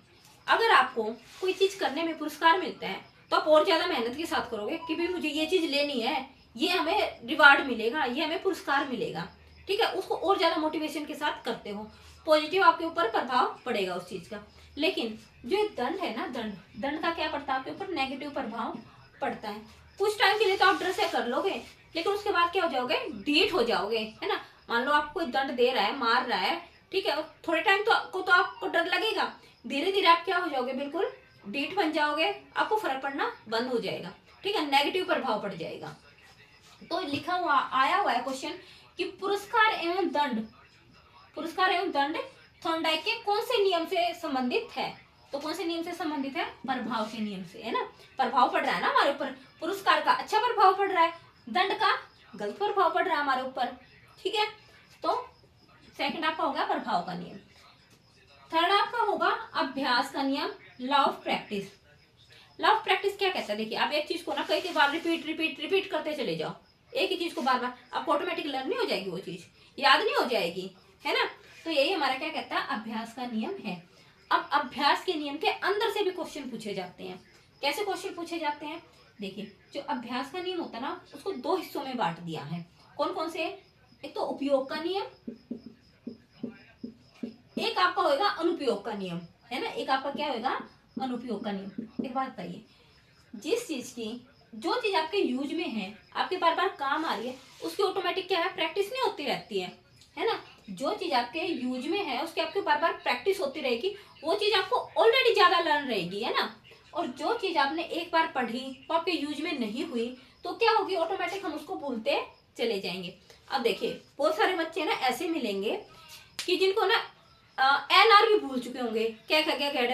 S1: अगर आपको कोई चीज करने में पुरस्कार मिलता है तो आप और ज्यादा मेहनत के साथ करोगे कि भाई मुझे ये चीज लेनी है, ये हमें रिवार्ड मिलेगा, ये हमें पुरस्कार मिलेगा, ठीक है, उसको और ज्यादा मोटिवेशन के साथ करते हो, पॉजिटिव आपके ऊपर प्रभाव पड़ेगा उस चीज का। लेकिन जो दंड है ना, दंड का क्या पड़ता है आपके ऊपर, नेगेटिव प्रभाव पड़ता है। कुछ टाइम के लिए तो आप डर से कर लोगे, लेकिन उसके बाद क्या हो जाओगे, डीठ हो जाओगे, है ना। मान लो आपको दंड दे रहा है, मार रहा है, ठीक है, थोड़े टाइम तो आपको डर लगेगा, धीरे धीरे आप क्या हो जाओगे, बिल्कुल डीठ बन जाओगे, आपको फर्क पड़ना बंद हो जाएगा, ठीक है, नेगेटिव प्रभाव पड़ जाएगा। तो लिखा हुआ आया हुआ है क्वेश्चन कि पुरस्कार एवं दंड थॉर्नडाइक के कौन से नियम से संबंधित है। तो कौन से नियम से संबंधित है, प्रभाव के नियम से, है ना। प्रभाव पड़ रहा है ना हमारे ऊपर, पुरस्कार का अच्छा प्रभाव पड़ रहा है, दंड का गलत प्रभाव पड़ रहा है हमारे ऊपर, ठीक है। तो सेकंड आपका होगा प्रभाव का नियम। थर्ड आपका होगा अभ्यास का नियम, law of practice. Law of practice क्या कहता है, देखिए आप एक चीज को ना कई बार रिपीट करते चले जाओ, एक ही चीज को बार बार, आपको ऑटोमेटिक लर्न नहीं हो जाएगी, वो चीज याद नहीं हो जाएगी, है ना। तो यही हमारा क्या कहता है, अभ्यास का नियम है। अब अभ्यास के नियम के अंदर से भी क्वेश्चन पूछे जाते हैं। कैसे क्वेश्चन पूछे जाते हैं, देखिए जो अभ्यास का नियम होता है ना, उसको दो हिस्सों में बांट दिया है। कौन कौन से, एक तो उपयोग का नियम, एक आपका होगा अनुपयोग का नियम, है ना। एक आपका क्या होगा, अनुपयोग का नियम। एक बात बताइए, जिस चीज की, जो चीज आपके यूज में है, आपके बार बार काम आ रही है, उसकी ऑटोमेटिक क्या है, प्रैक्टिस नहीं होती रहती है ना। जो चीज आपके यूज में है उसकी आपके बार बार प्रैक्टिस होती रहेगी, वो चीज आपको ऑलरेडी ज्यादा लर्न रहेगी, है ना। और जो चीज आपने एक बार पढ़ी वो आपके यूज में नहीं हुई, तो क्या होगी, ऑटोमेटिक हम उसको भूलते चले जाएंगे। अब देखिए बहुत सारे बच्चे ना ऐसे मिलेंगे कि जिनको ना NR भी भूल चुके होंगे, क्या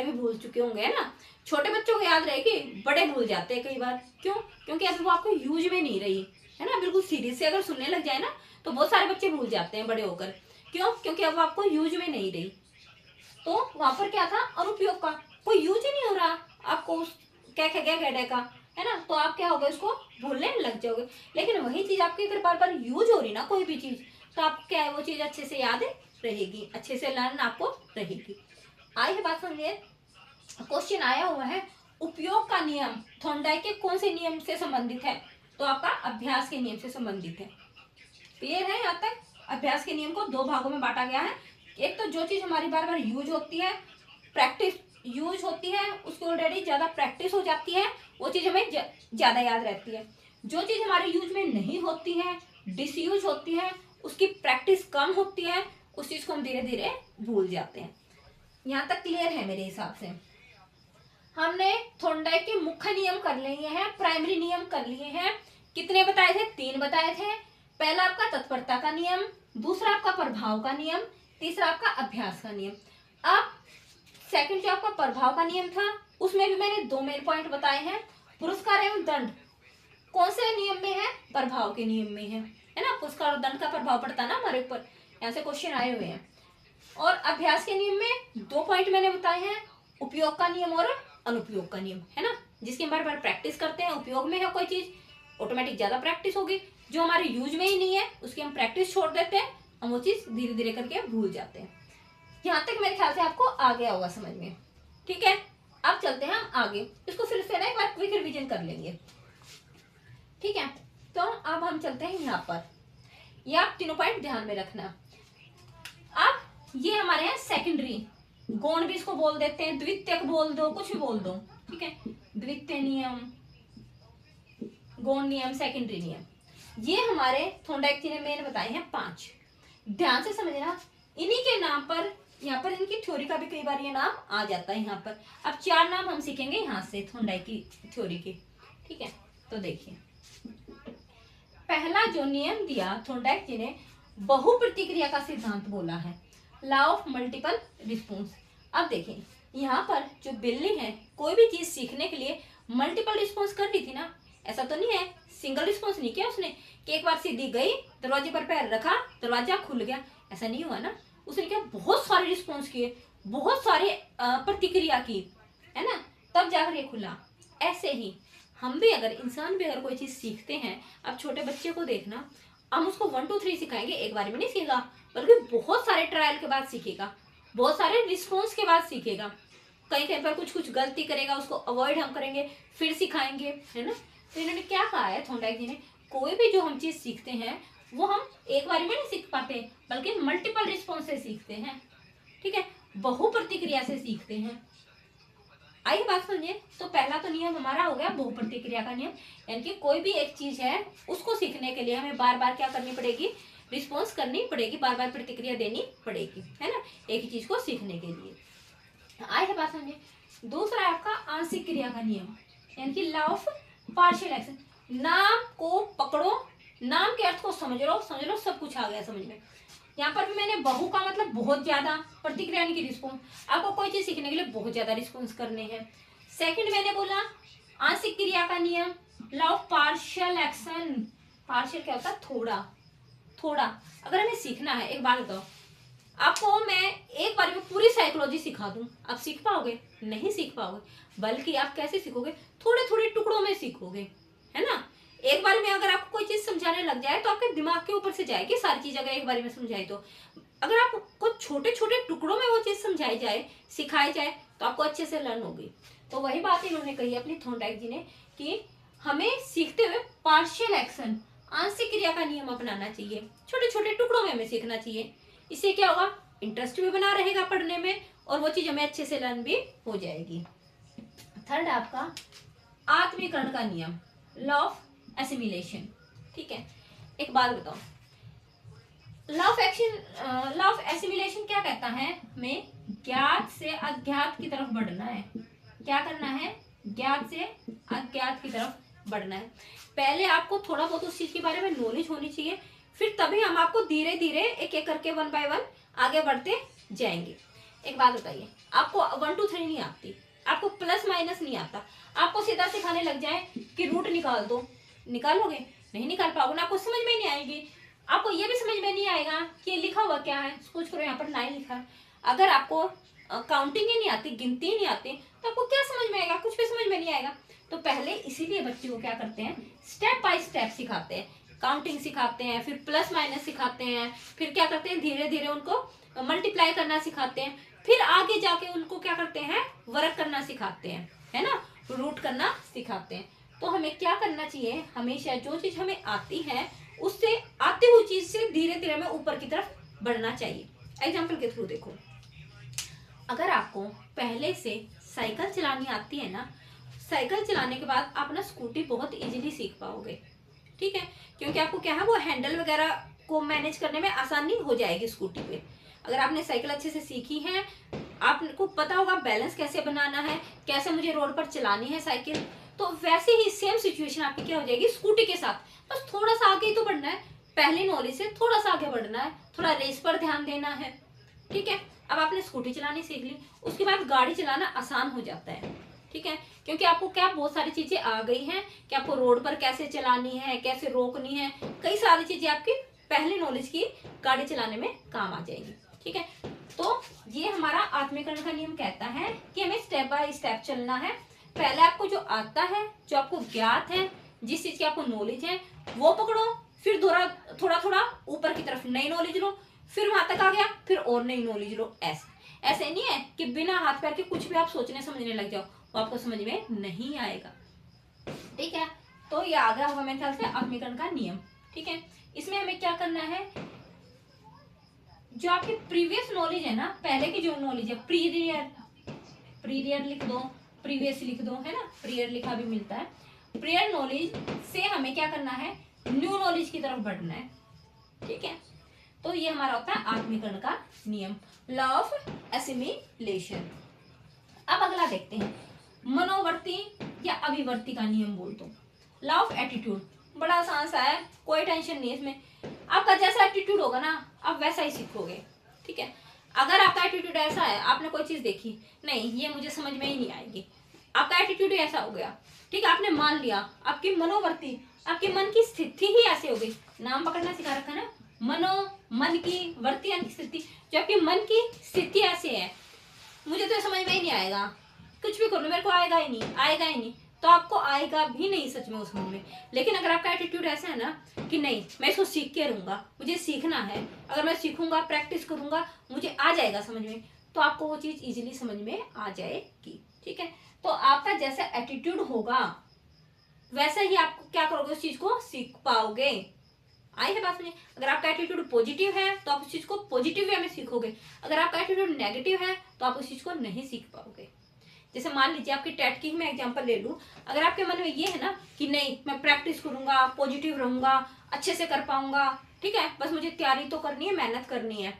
S1: भी भूल चुके होंगे, है ना। छोटे बच्चों को याद रहेगी, बड़े भूल जाते हैं कई बार, क्यों, क्योंकि अभी वो आपको यूज में नहीं रही, है ना। बिल्कुल सीरीज से अगर सुनने लग जाए ना, तो बहुत सारे बच्चे भूल जाते हैं बड़े होकर, क्यों, क्योंकि अब आपको यूज में नहीं रही। तो वहां पर क्या था, अनुपयोग का, कोई यूज ही नहीं हो रहा आपको क्या का, है ना। तो आप क्या होगा, उसको भूलने लग जाओगे। लेकिन वही चीज आपकी अगर बार बार यूज हो रही ना कोई भी चीज, तो आप क्या है, वो चीज अच्छे से याद रहेगी, अच्छे से लर्न आपको रहेगी। आई है बात समझिए। क्वेश्चन आया हुआ है उपयोग का नियम थॉर्नडाइक के कौन से नियम से संबंधित है, तो आपका अभ्यास के नियम से संबंधित है। क्लियर है, यहाँ तक अभ्यास के नियम को दो भागों में बांटा गया है। एक तो जो चीज हमारी बार बार यूज होती है, प्रैक्टिस यूज होती है, उसकी ऑलरेडी ज्यादा प्रैक्टिस हो जाती है, वो चीज हमें ज्यादा याद रहती है। जो चीज हमारे यूज में नहीं होती है, डिसयूज होती है, उसकी प्रैक्टिस कम होती है, उस चीज को हम धीरे धीरे भूल जाते हैं। यहाँ तक क्लियर है मेरे हिसाब से। हमने थॉर्नडाइक के मुख्य नियम कर लिए हैं, प्राइमरी नियम कर लिए हैं। कितने बताए थे, 3 बताए थे। पहला आपका तत्परता का नियम, दूसरा आपका प्रभाव का नियम, तीसरा आपका अभ्यास का नियम। अब सेकंड जो आपका प्रभाव का नियम था, उसमें भी मैंने 2 मेन पॉइंट बताए हैं। पुरस्कार एवं दंड कौन से नियम में है, प्रभाव के नियम में है ना। पुरस्कार और दंड का प्रभाव पड़ता है ना हमारे ऊपर, यहाँ से क्वेश्चन आए हुए हैं। और अभ्यास के नियम में 2 पॉइंट मैंने बताए हैं, उपयोग का नियम और अनुपयोग का नियम, है ना। जिसकी हम बार बार प्रैक्टिस करते हैं, उपयोग में है कोई चीज, ऑटोमेटिक ज्यादा प्रैक्टिस होगी। जो हमारे यूज में ही नहीं है, उसकी हम प्रैक्टिस छोड़ देते हैं, हम वो चीज धीरे धीरे करके भूल जाते हैं। यहाँ तक मेरे ख्याल से आपको आ गया होगा समझ में, ठीक है। अब चलते हैं हम आगे, इसको फिर से ना एक बार क्विक रिवीजन कर लेंगे, ठीक है। तो अब हम चलते हैं यहाँ पर, ये आप तीनों पॉइंट ध्यान में रखना। अब ये हमारे हैं सेकेंडरी, गौण भी इसको बोल देते हैं, द्वितीयक बोल दो, कुछ भी बोल दो, ठीक है। द्वितीय नियम, गौण नियम, सेकेंडरी नियम, ये हमारे थॉर्नडाइक जी ने मैंने बताए हैं 5। ध्यान से समझना, इन्हीं के नाम पर, यहाँ पर इनकी थ्योरी का भी कई बार ये नाम आ जाता है यहाँ पर। अब 4 नाम हम सीखेंगे यहाँ से थॉर्नडाइक की थ्योरी के, ठीक है। तो देखिए पहला जो नियम दिया थॉर्नडाइक जी ने, बहु प्रतिक्रिया का सिद्धांत बोला है, लॉ ऑफ मल्टीपल रिस्पॉन्स। अब देखिए यहाँ पर जो बिल्ली है, कोई भी चीज सीखने के लिए मल्टीपल रिस्पॉन्स कर रही थी ना। ऐसा तो नहीं है सिंगल रिस्पॉन्स नहीं किया उसने, कि एक बार सीधी गई, दरवाजे पर पैर रखा, दरवाजा खुल गया, ऐसा नहीं हुआ ना। उसने क्या, बहुत सारे रिस्पॉन्स किए, बहुत सारे प्रतिक्रिया की, है ना, तब जाकर ये खुला। ऐसे ही हम भी, अगर इंसान भी अगर कोई चीज सीखते हैं, अब छोटे बच्चे को देखना, हम उसको 1 2 3 सिखाएंगे, एक बार में नहीं सीखेगा, बल्कि बहुत सारे ट्रायल के बाद सीखेगा, बहुत सारे रिस्पॉन्स के बाद सीखेगा। कहीं कहीं पर कुछ कुछ गलती करेगा, उसको अवॉइड हम करेंगे, फिर सिखाएंगे, है ना। तो इन्होंने क्या कहा है थॉर्नडाइक जी ने, कोई भी जो हम चीज सीखते हैं वो हम एक बार में नहीं सीख पाते, बल्कि मल्टीपल रिस्पॉन्स से सीखते हैं। ठीक है, बहु प्रतिक्रिया से सीखते हैं। आइए बात समझिए। तो पहला तो नियम हमारा हो गया बहु प्रतिक्रिया का नियम, यानी कि कोई भी एक चीज है उसको सीखने के लिए हमें बार बार क्या करनी पड़ेगी, रिस्पॉन्स करनी पड़ेगी, बार बार प्रतिक्रिया देनी पड़ेगी, है ना, एक ही चीज को सीखने के लिए। आइए बात समझिए। दूसरा है आपका आंशिक क्रिया का नियम, यानी कि लॉ ऑफ पार्शियल एक्शन। नाम को पकड़ो, नाम के अर्थ को समझ लो, सब कुछ आ गया समझ में। यहाँ पर भी मैंने बहु का मतलब बहुत ज्यादा प्रतिक्रिया यानी कि रिस्पॉन्स, आपको कोई चीज सीखने के लिए बहुत ज्यादा रिस्पॉन्स करने हैं। सेकंड मैंने बोला आंशिक क्रिया का नियम, law of partial action. Partial क्या होता है, थोड़ा थोड़ा। अगर हमें सीखना है, एक बात बताओ, आपको मैं एक बार में पूरी साइकोलॉजी सिखा दूं, आप सीख पाओगे? नहीं सीख पाओगे। बल्कि आप कैसे सीखोगे, थोड़े थोड़े टुकड़ों में सीखोगे, है ना। एक बार में अगर आपको कोई चीज समझाने लग जाए तो आपके दिमाग के ऊपर से जाएगी सारी चीज, अगर एक बार में समझाई तो। अगर आपको छोटे छोटे टुकड़ों में वो चीज समझाई जाए, सिखाई जाए, तो आपको अच्छे से लर्न होगी। तो वही बात इन्होंने कही अपनी थॉर्नडाइक जी ने कि हमें सीखते हुए पार्शियल एक्शन, आंशिक क्रिया का नियम अपनाना चाहिए, छोटे छोटे टुकड़ों में हमें सीखना चाहिए। इससे क्या होगा, इंटरेस्ट भी बना रहेगा पढ़ने में, और वो चीज हमें अच्छे से लर्न भी हो जाएगी। थर्ड आपका आत्मीकरण का नियम, लॉ ऑफ एसिमिलेशन। ठीक है, एक बात बताओ, लॉ ऑफ एसिमिलेशन क्या कहता है, हमें ज्ञात से अज्ञात की तरफ बढ़ना है। क्या करना है, ज्ञात से अज्ञात की तरफ बढ़ना है। पहले आपको थोड़ा बहुत उस चीज के बारे में नॉलेज होनी चाहिए, फिर तभी हम आपको धीरे धीरे एक एक करके 1 बाय 1 आगे बढ़ते जाएंगे। एक बात बताइए, आपको 1 2 3 नहीं आती, आपको प्लस माइनस नहीं आता, आपको सीधा सिखाने लग जाए कि रूट निकाल दो, निकालोगे? नहीं निकाल पाओगे ना, आपको समझ में नहीं आएगी। आपको ये भी समझ में नहीं आएगा कि लिखा हुआ क्या है। सोच करो, यहाँ पर 9 लिखा है, अगर आपको काउंटिंग ही नहीं आती, गिनती ही नहीं आती, तो आपको क्या समझ में आएगा, कुछ भी समझ में नहीं आएगा। तो पहले इसीलिए बच्चे को क्या करते हैं, स्टेप बाय स्टेप सिखाते हैं, काउंटिंग सिखाते हैं, फिर प्लस माइनस सिखाते हैं, फिर क्या करते हैं, धीरे धीरे उनको मल्टीप्लाई करना सिखाते हैं, फिर आगे जाके उनको क्या करते हैं, वर्क करना सिखाते हैं, है ना, रूट करना सिखाते हैं। तो हमें क्या करना चाहिए, हमेशा जो चीज हमें आती है उससे, आती हुई चीज से धीरे धीरे हमें ऊपर की तरफ बढ़ना चाहिए। एग्जाम्पल के थ्रू देखो, अगर आपको पहले से साइकिल चलानी आती है ना, साइकिल चलाने के बाद आप ना स्कूटी बहुत इजीली सीख पाओगे। ठीक है, क्योंकि आपको क्या है, वो हैंडल वगैरह को मैनेज करने में आसानी हो जाएगी स्कूटी पे। अगर आपने साइकिल अच्छे से सीखी है, आपको पता होगा बैलेंस कैसे बनाना है, कैसे मुझे रोड पर चलानी है साइकिल, तो वैसे ही सेम सिचुएशन आपकी क्या हो जाएगी स्कूटी के साथ। बस थोड़ा सा आगे ही तो बढ़ना है, पहले नॉलेज से थोड़ा सा आगे बढ़ना है, थोड़ा रेस पर ध्यान देना है। ठीक है, अब आपने स्कूटी चलानी सीख ली, उसके बाद गाड़ी चलाना आसान हो जाता है। ठीक है, क्योंकि आपको क्या बहुत सारी चीजें आ गई हैं कि आपको रोड पर कैसे चलानी है, कैसे रोकनी है, कई सारी चीजें आपकी पहले नॉलेज की गाड़ी चलाने में काम आ जाएगी। ठीक है, तो ये हमारा आत्मीकरण का नियम कहता है कि हमें स्टेप बाय स्टेप चलना है। पहले आपको जो आता है, जो आपको ज्ञात है, जिस चीज की आपको नॉलेज है, वो पकड़ो, फिर थोड़ा थोड़ा ऊपर की तरफ नई नॉलेज लो, फिर वहां तक आ गया, फिर और नई नॉलेज लो। ऐसे नहीं है कि बिना हाथ पैर के कुछ भी आप सोचने समझने लग जाओ, वो आपको समझ में नहीं आएगा। ठीक है, तो ये आ गया होगा मेरे ख्याल से आत्मीकरण का नियम। ठीक है, इसमें हमें क्या करना है, जो आपकी प्रीवियस नॉलेज है ना, पहले की जो नॉलेज है, प्रीरियर लिख दो, प्रीवियस लिख दो, है ना, प्रियर लिखा भी मिलता है। प्रियर नॉलेज से हमें क्या करना है, न्यू नॉलेज की तरफ बढ़ना है। ठीक है, तो ये हमारा होता है आत्मीकरण का नियम, लॉ ऑफ एसिमिलेशन। अब अगला देखते हैं, मनोवर्ती या अभिवर्ती का नियम बोल दो, लॉ ऑफ एटीट्यूड। बड़ा आसान सा है, कोई टेंशन नहीं है इसमें। आपका जैसा एटीट्यूड होगा ना, आप वैसा ही सीखोगे। ठीक है, अगर आपका एटीट्यूड ऐसा है, आपने कोई चीज देखी, नहीं ये मुझे समझ में ही नहीं आएगी, आपका एटीट्यूड ही ऐसा हो गया। ठीक है, आपने मान लिया, आपकी मनोवर्ती, आपके मन की स्थिति ही ऐसे हो गई। नाम पकड़ना सिखा रखा ना, मन की वर्ती यानी स्थिति, जो आपके मन की स्थिति ऐसे है, मुझे तो समझ में ही नहीं आएगा, कुछ भी कर लो मेरे को आएगा ही नहीं, तो आपको आएगा भी नहीं सच में उस मन में। लेकिन अगर आपका एटीट्यूड ऐसा है ना कि नहीं मैं इसको सीख के रहूंगा, मुझे सीखना है, अगर मैं सीखूंगा, प्रैक्टिस करूंगा, मुझे आ जाएगा समझ में, तो आपको वो चीज इजीली समझ में आ जाएगी। ठीक है, तो आपका जैसा एटीट्यूड होगा वैसा ही आप क्या करोगे, उस चीज को सीख पाओगे। आई है बात में। अगर आपका एटीट्यूड पॉजिटिव है तो आप उस चीज को पॉजिटिव वे में सीखोगे, अगर आपका एटीट्यूड नेगेटिव है तो आप उस चीज को नहीं सीख पाओगे। जैसे मान लीजिए आपकी टेट की मैं एग्जांपल ले लूं, अगर आपके मन में ये है ना कि नहीं मैं प्रैक्टिस करूंगा, पॉजिटिव रहूंगा, अच्छे से कर पाऊंगा, ठीक है, बस मुझे तैयारी तो करनी है, मेहनत करनी है,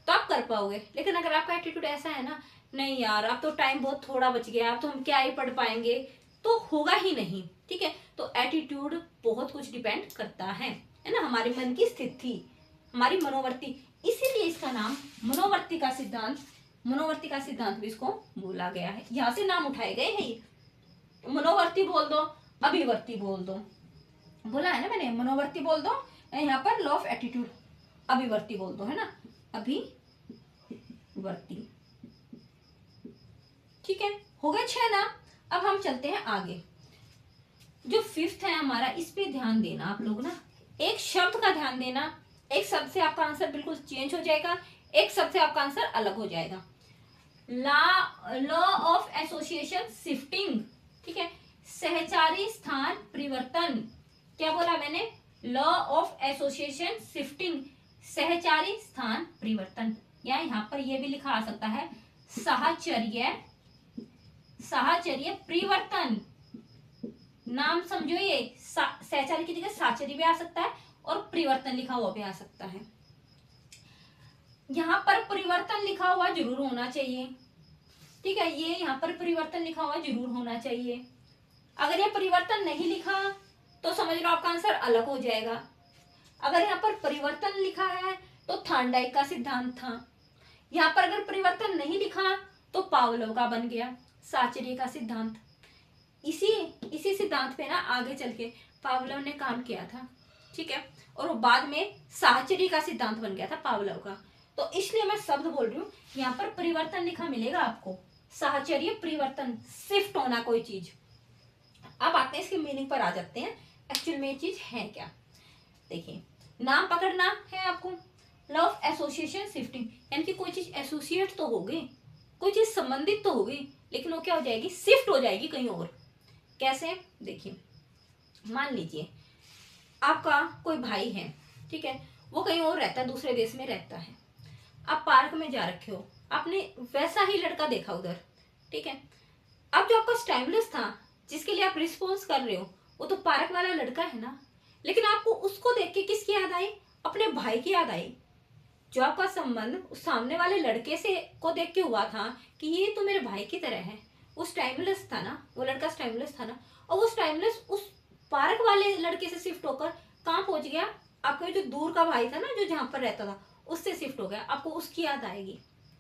S1: तो आप कर पाओगे। लेकिन अगर आपका एटीट्यूड ऐसा है ना, नहीं यार अब तो टाइम बहुत थोड़ा बच गया, अब तो हम क्या ही पढ़ पाएंगे, तो होगा ही नहीं। ठीक है, तो एटीट्यूड बहुत कुछ डिपेंड करता है ना, हमारे मन की स्थिति, हमारी मनोवृत्ति, इसीलिए इसका नाम मनोवृत्ति का सिद्धांत, मनोवृत्ति का सिद्धांत भी इसको बोला गया है। यहाँ से नाम उठाए गए हैं। मनोवृत्ति बोल दो, अभिवर्ती बोल दो, बोला है ना मैंने, मनोवृत्ति बोल दो, यहाँ पर लॉ ऑफ एटीट्यूड, अभिवर्ती बोल दो, है ना, अभिवर्ती। ठीक है, हो गए 6 ना। अब हम चलते हैं आगे। जो 5th है हमारा, इस पे ध्यान देना आप लोग ना, एक शब्द का ध्यान देना, एक शब्द से आपका आंसर बिल्कुल चेंज हो जाएगा, एक शब्द से आपका आंसर अलग हो जाएगा। लॉ ऑफ एसोसिएशन शिफ्टिंग, ठीक है, सहचारी स्थान परिवर्तन। क्या बोला मैंने? लॉ ऑफ एसोसिएशन शिफ्टिंग, सहचारी स्थान परिवर्तन, या यहाँ पर यह भी लिखा आ सकता है साहचर्य, साहचर्य परिवर्तन। नाम समझो, ये सहचारी की जगह साहचर्य भी आ सकता है और परिवर्तन लिखा हुआ भी आ सकता है। यहाँ पर परिवर्तन लिखा हुआ जरूर होना चाहिए, ठीक है, ये यहाँ पर परिवर्तन लिखा हुआ जरूर होना चाहिए। अगर ये परिवर्तन नहीं लिखा तो समझ लो आपका आंसर अलग हो जाएगा। अगर यहाँ पर परिवर्तन लिखा है तो थॉर्नडाइक का सिद्धांत था। यहाँ पर अगर परिवर्तन नहीं लिखा तो पावलोव का बन गया साहचर्य का सिद्धांत। इसी सिद्धांत पे ना आगे चल के पावलोव ने काम किया था, ठीक है, और वो बाद में साहचर्य का सिद्धांत बन गया था पावलोव का। तो इसलिए मैं शब्द बोल रही हूँ, यहाँ पर परिवर्तन लिखा मिलेगा आपको, साहचर्य परिवर्तन, शिफ्ट होना कोई चीज। अब आते हैं इसके मीनिंग पर, आ जाते हैं एक्चुअल में ये चीज है क्या। देखिए, नाम पकड़ना है आपको, लॉ ऑफ एसोसिएशन शिफ्टिंग, यानी कि कोई चीज एसोसिएट तो होगी, कोई चीज संबंधित तो होगी, लेकिन वो क्या हो जाएगी, शिफ्ट हो जाएगी कहीं और। कैसे? देखिए, मान लीजिए आपका कोई भाई है, ठीक है, वो कहीं और रहता है, दूसरे देश में रहता है। आप पार्क में जा रखे हो, आपने वैसा ही लड़का देखा उधर, ठीक है, अब जो आपका स्टाइमलेस था, जिसके लिए आप रिस्पॉन्स कर रहे हो, वो तो पार्क वाला लड़का है ना, लेकिन आपको उसको देख के किसकी याद आई? अपने भाई की याद आई। जो आपका संबंध उस सामने वाले लड़के से को देख के हुआ था कि ये तो मेरे भाई की तरह है, वो स्टाइमलेस था ना, वो लड़का स्टाइमलेस था ना, और वो स्टाइमलेस उस पार्क वाले लड़के से शिफ्ट होकर कहाँ पहुंच गया? आपका जो दूर का भाई था ना, जो जहां पर रहता था, उससे शिफ्ट हो गया, आपको उसकी याद आएगी।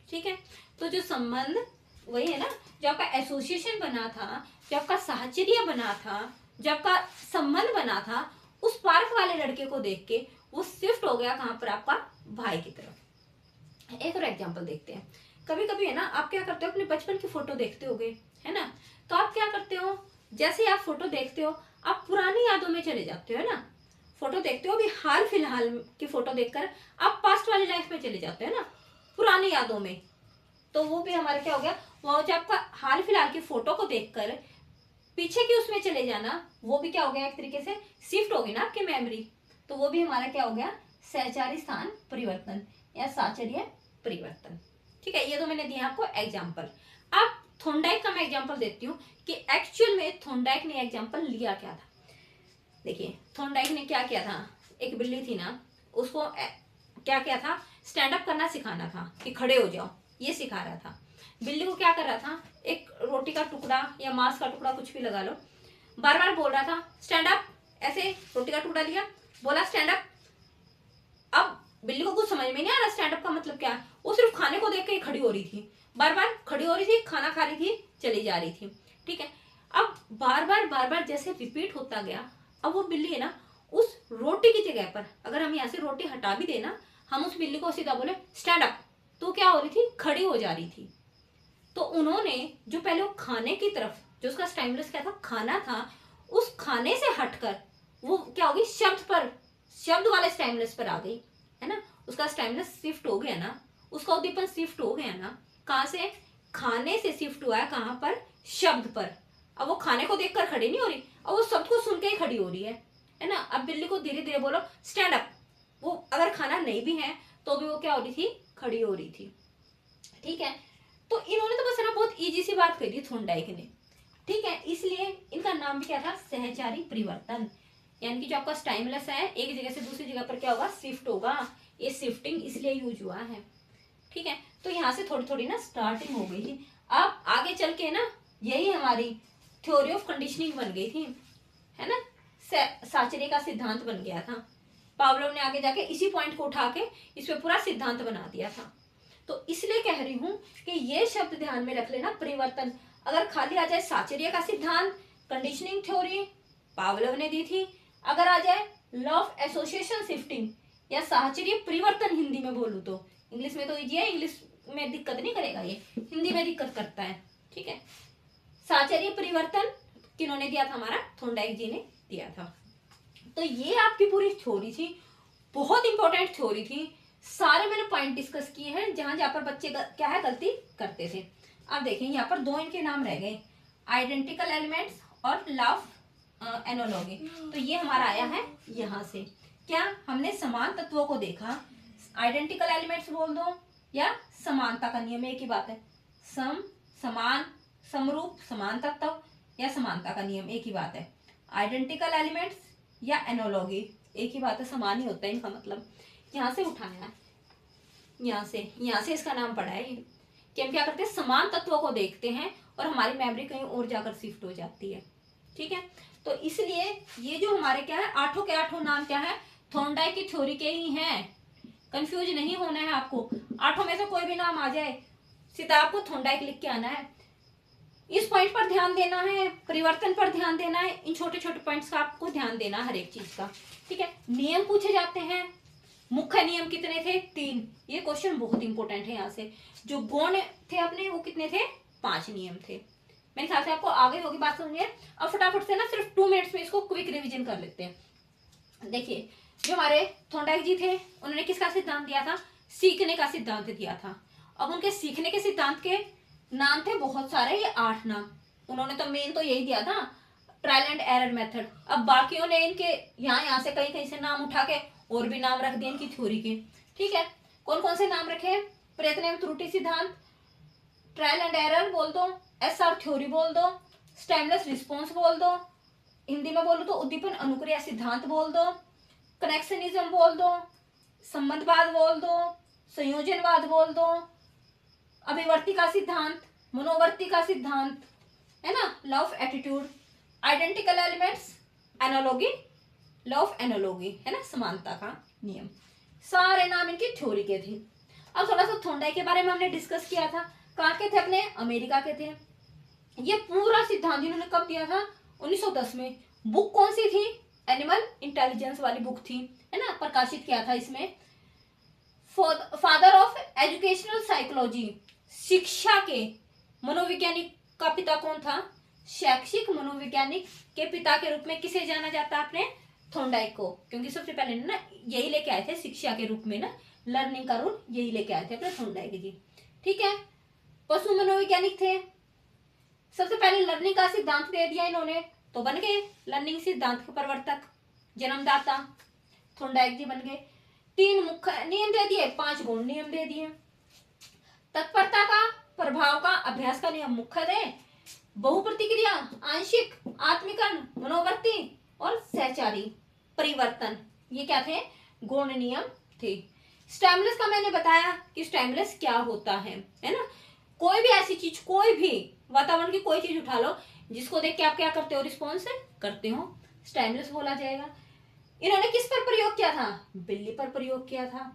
S1: ठीक है, तो जो संबंध वही है ना, जो आपका एसोसिएशन बना था, जो आपका साहचर्य बना था, जो आपका संबंध बना था, उस पार्क वाले लड़के को देख के वो शिफ्ट हो गया कहाँ पर? आपका भाई की तरफ। एक और एग्जांपल देखते हैं। कभी कभी है ना, आप क्या करते हो, अपने बचपन की फोटो देखते होगे, है ना, तो आप क्या करते हो, जैसे आप फोटो देखते हो आप पुरानी यादों में चले जाते हो, है ना, फोटो देखते हो अभी हाल फिलहाल की फोटो देखकर आप पास्ट वाली लाइफ में चले जाते हो ना, पुरानी यादों में। तो वो भी हमारा क्या हो गया, वो जो आपका हाल फिलहाल की फोटो को देखकर पीछे की उसमें चले जाना, वो भी क्या हो गया, एक तरीके से शिफ्ट हो गई ना आपकी मेमोरी। तो वो भी हमारा क्या हो गया, सहचारी स्थान परिवर्तन या साहचर्य परिवर्तन। ठीक है, ये तो मैंने दिया आपको एग्जाम्पल। अब थॉर्नडाइक का मैं एग्जाम्पल देती हूँ कि एक्चुअल में थॉर्नडाइक ने एग्जाम्पल लिया क्या था। देखिए, थॉर्नडाइक ने क्या किया था, एक बिल्ली थी ना, उसको क्या किया था, स्टैंड अप करना सिखाना था, कि खड़े हो जाओ, ये सिखा रहा था। बिल्ली को क्या कर रहा था, एक रोटी का टुकड़ा या मांस का टुकड़ा कुछ भी लगा लो, बार बार बोल रहा था स्टैंड अप, ऐसे रोटी का टुकड़ा लिया, बोला स्टैंड अप। अब बिल्ली को कुछ समझ में नहीं आ रहा स्टैंड अप का मतलब क्या है, वो सिर्फ खाने को देख के खड़ी हो रही थी, बार बार खड़ी हो रही थी, खाना खा रही थी, चली जा रही थी। ठीक है, अब बार बार जैसे रिपीट होता गया, अब वो बिल्ली है ना, उस रोटी की जगह पर अगर हम यहाँ से रोटी हटा भी देना, हम उस बिल्ली को सीधा बोले स्टैंड अप, तो क्या हो रही थी, खड़ी हो जा रही थी। तो उन्होंने जो पहले वो खाने की तरफ, जो उसका स्टाइमुलस क्या था, खाना था, उस खाने से हटकर वो क्या होगी, शब्द पर, शब्द वाले स्टाइमुलस पर आ गई, है ना, उसका स्टाइमुलस शिफ्ट हो गया ना, उसका उद्दीपन शिफ्ट हो गया ना, कहाँ से, खाने से शिफ्ट हुआ है कहाँ पर, शब्द पर। अब वो खाने को देखकर खड़ी नहीं हो रही, अब वो सबको सुन के ही खड़ी हो रही है ना। अब बिल्ली को धीरे धीरे बोलो स्टैंड अप, वो अगर खाना नहीं भी है तो भी वो क्या हो रही थी, खड़ी हो रही थी। ठीक है, तो इन्होंने तो बस ना बहुत इजी सी बात कही थी थॉर्नडाइक ने। ठीक है, इसलिए इनका नाम भी क्या था, सहचारी परिवर्तन। यानी कि जो आपका टाइमलेस है, एक जगह से दूसरी जगह पर क्या होगा, शिफ्ट होगा। ये शिफ्टिंग इसलिए यूज हुआ है। ठीक है, तो यहाँ से थोड़ी थोड़ी ना स्टार्टिंग हो गई थी। अब आगे चल के ना यही हमारी थ्योरी ऑफ कंडीशनिंग बन गई थी, है ना। साचरे का सिद्धांत बन गया था। पावलोव ने आगे जाके इसी पॉइंट को उठा के इस पे पूरा सिद्धांत बना दिया था। तो इसलिए कह रही हूं कि ये शब्द ध्यान में रख लेना, परिवर्तन। अगर खाली आ जाए साचर्य का सिद्धांत, कंडीशनिंग थ्योरी पावलोव ने दी थी, अगर आ जाए लॉ ऑफ एसोसिएशन शिफ्टिंग या साहचर्य परिवर्तन, हिंदी में बोलूं तो, इंग्लिश में तो इजी है, इंग्लिश में दिक्कत नहीं करेगा ये, हिंदी में दिक्कत करता है। ठीक है, साहचर्य परिवर्तन किन्होंने दिया था, हमारा थॉर्नडाइक जी ने दिया था। तो ये आपकी पूरी थ्योरी थी, बहुत इंपॉर्टेंट थ्योरी थी। सारे मैंने पॉइंट डिस्कस किए हैं जहां जहां पर बच्चे क्या है गलती करते थे। अब देखें यहाँ पर दो इनके नाम रह गए, आइडेंटिकल एलिमेंट्स और लॉ ऑफ एनालॉजी। तो ये हमारा आया है यहाँ से, क्या हमने समान तत्वों को देखा, आइडेंटिकल एलिमेंट्स बोल दो या समानता का नियम, एक ही बात है। सम, समान, समरूप, समान तत्व या समानता का नियम, एक ही बात है। आइडेंटिकल एलिमेंट्स या एनालॉजी, एक ही बात है, समान ही होता है इनका मतलब। यहाँ से उठाया है, यहाँ से इसका नाम पड़ा है कि हम क्या करते हैं, समान तत्वों को देखते हैं और हमारी मेमोरी कहीं और जाकर शिफ्ट हो जाती है। ठीक है, तो इसलिए ये जो हमारे क्या है, आठों के आठों नाम क्या है, थॉर्नडाइक की थ्योरी के ही हैं। कंफ्यूज नहीं होना है आपको, आठों में से कोई भी नाम आ जाए, सीधा आपको थॉर्नडाइक लिख के आना है। इस पॉइंट पर ध्यान देना है, परिवर्तन पर ध्यान देना है, इन छोटे छोटे पॉइंट्स का आपको ध्यान देना हर एक चीज का। ठीक है, नियम पूछे जाते हैं, मुख्य नियम कितने थे, 3। ये क्वेश्चन बहुत इंपॉर्टेंट है। यहाँ से जो गुण थे अपने वो कितने थे, 5 नियम थे। मेरे ख्याल से आपको आगे होगी बात समझिए। अब फटाफट से ना सिर्फ 2 मिनट्स में इसको क्विक रिवीजन कर लेते हैं। देखिए, जो हमारे थॉर्नडाइक जी थे उन्होंने किसका सिद्धांत दिया था, सीखने का सिद्धांत दिया था। अब उनके सीखने के सिद्धांत के नाम थे बहुत सारे, ये 8 नाम। उन्होंने तो मेन तो यही दिया था, ट्रायल एंड एरर मेथड। अब बाकियों ने इनके यहाँ से कहीं कहीं से नाम उठा के और भी नाम रख दिए इनकी थ्योरी के। ठीक है, कौन कौन से नाम रखे, प्रयत्न एवं त्रुटि सिद्धांत, ट्रायल एंड एरर बोल दो, एसआर थ्योरी बोल दो, स्टेमलेस रिस्पॉन्स बोल दो, हिंदी में बोलो तो उद्दीपन अनुक्रिया सिद्धांत बोल दो, कनेक्शनिज्म बोल दो, संबंधवाद बोल दो, संयोजनवाद बोल दो, अभिवर्ती का सिद्धांत, मनोवर्ती का सिद्धांत, है ना, law of attitude, identical elements, analogy, law of analogy, है ना, समानता का नियम। सारे नाम इनकी थ्योरी के थे। अब थोड़ा सा थॉर्नडाइक के बारे में हमने डिस्कस किया था, कहाँ के थे, अपने अमेरिका के थे। ये पूरा सिद्धांत इन्होंने कब दिया था, 1910 में। बुक कौन सी थी, एनिमल इंटेलिजेंस वाली बुक थी, है ना, प्रकाशित किया था इसमें। फादर ऑफ एजुकेशनल साइकोलॉजी, शिक्षा के मनोवैज्ञानिक का पिता कौन था, शैक्षिक मनोवैज्ञानिक के पिता के रूप में किसे जाना जाता है, अपने थॉर्नडाइक को, क्योंकि सबसे पहले ना यही लेके आए थे शिक्षा के रूप में ना, लर्निंग का रूल यही लेके आए थे अपने थॉर्नडाइक जी। ठीक है, पशु मनोवैज्ञानिक थे, सबसे पहले लर्निंग का सिद्धांत दे दिया इन्होंने, तो बन गए लर्निंग सिद्धांत के प्रवर्तक, जन्मदाता थॉर्नडाइक जी बन गए। 3 मुख्य नियम दे दिए, 5 गौण नियम दे दिए। तत्परता का, प्रभाव का, अभ्यास का नियम मुख्य थे, बहुप्रतिक्रिया, आंशिक, आत्मीकरण, मनोवर्ती और सहचारी परिवर्तन, ये क्या थे, गौण नियम थे। स्टिमुलस का मैंने बताया कि स्टिमुलस क्या होता है ना। कोई भी ऐसी चीज, कोई भी वातावरण की कोई चीज उठा लो जिसको देख के आप क्या करते हो, रिस्पॉन्स करते हो, स्टिमुलस बोला जाएगा। इन्होंने किस पर प्रयोग किया था, बिल्ली पर प्रयोग किया था,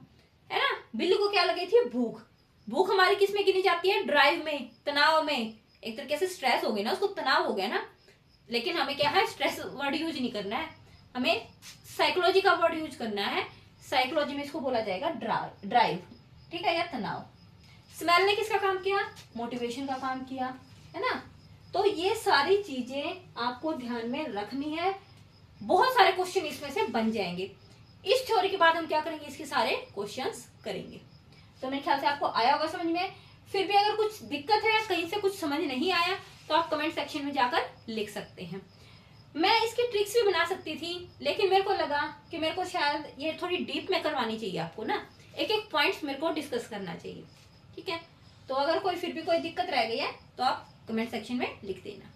S1: है ना। बिल्ली को क्या लगी थी, भूख। भूख हमारी किस में गिनी जाती है, ड्राइव में, तनाव में। एक तरीके से स्ट्रेस हो गई ना, उसको तनाव हो गया ना, लेकिन हमें क्या है, स्ट्रेस वर्ड यूज नहीं करना है, हमें साइकोलॉजी का वर्ड यूज करना है। साइकोलॉजी में इसको बोला जाएगा ड्राइव, ठीक है, या तनाव। स्मेल ने किसका काम किया, मोटिवेशन का काम किया, है ना। तो ये सारी चीजें आपको ध्यान में रखनी है, बहुत सारे क्वेश्चन इसमें से बन जाएंगे। इस थ्योरी के बाद हम क्या करेंगे, इसके सारे क्वेश्चंस करेंगे। तो मेरे ख्याल से आपको आया होगा समझ में। फिर भी अगर कुछ दिक्कत है, कहीं से कुछ समझ नहीं आया, तो तो आप कमेंट सेक्शन में जाकर लिख सकते हैं। मैं इसकी ट्रिक्स भी बना सकती थी, लेकिन मेरे को लगा कि मेरे को शायद ये थोड़ी डीप में करवानी चाहिए आपको ना, एक एक पॉइंट्स मेरे को डिस्कस करना चाहिए, ठीक है। तो अगर कोई फिर भी कोई दिक्कत रह गई है तो आप कमेंट सेक्शन में लिख देना।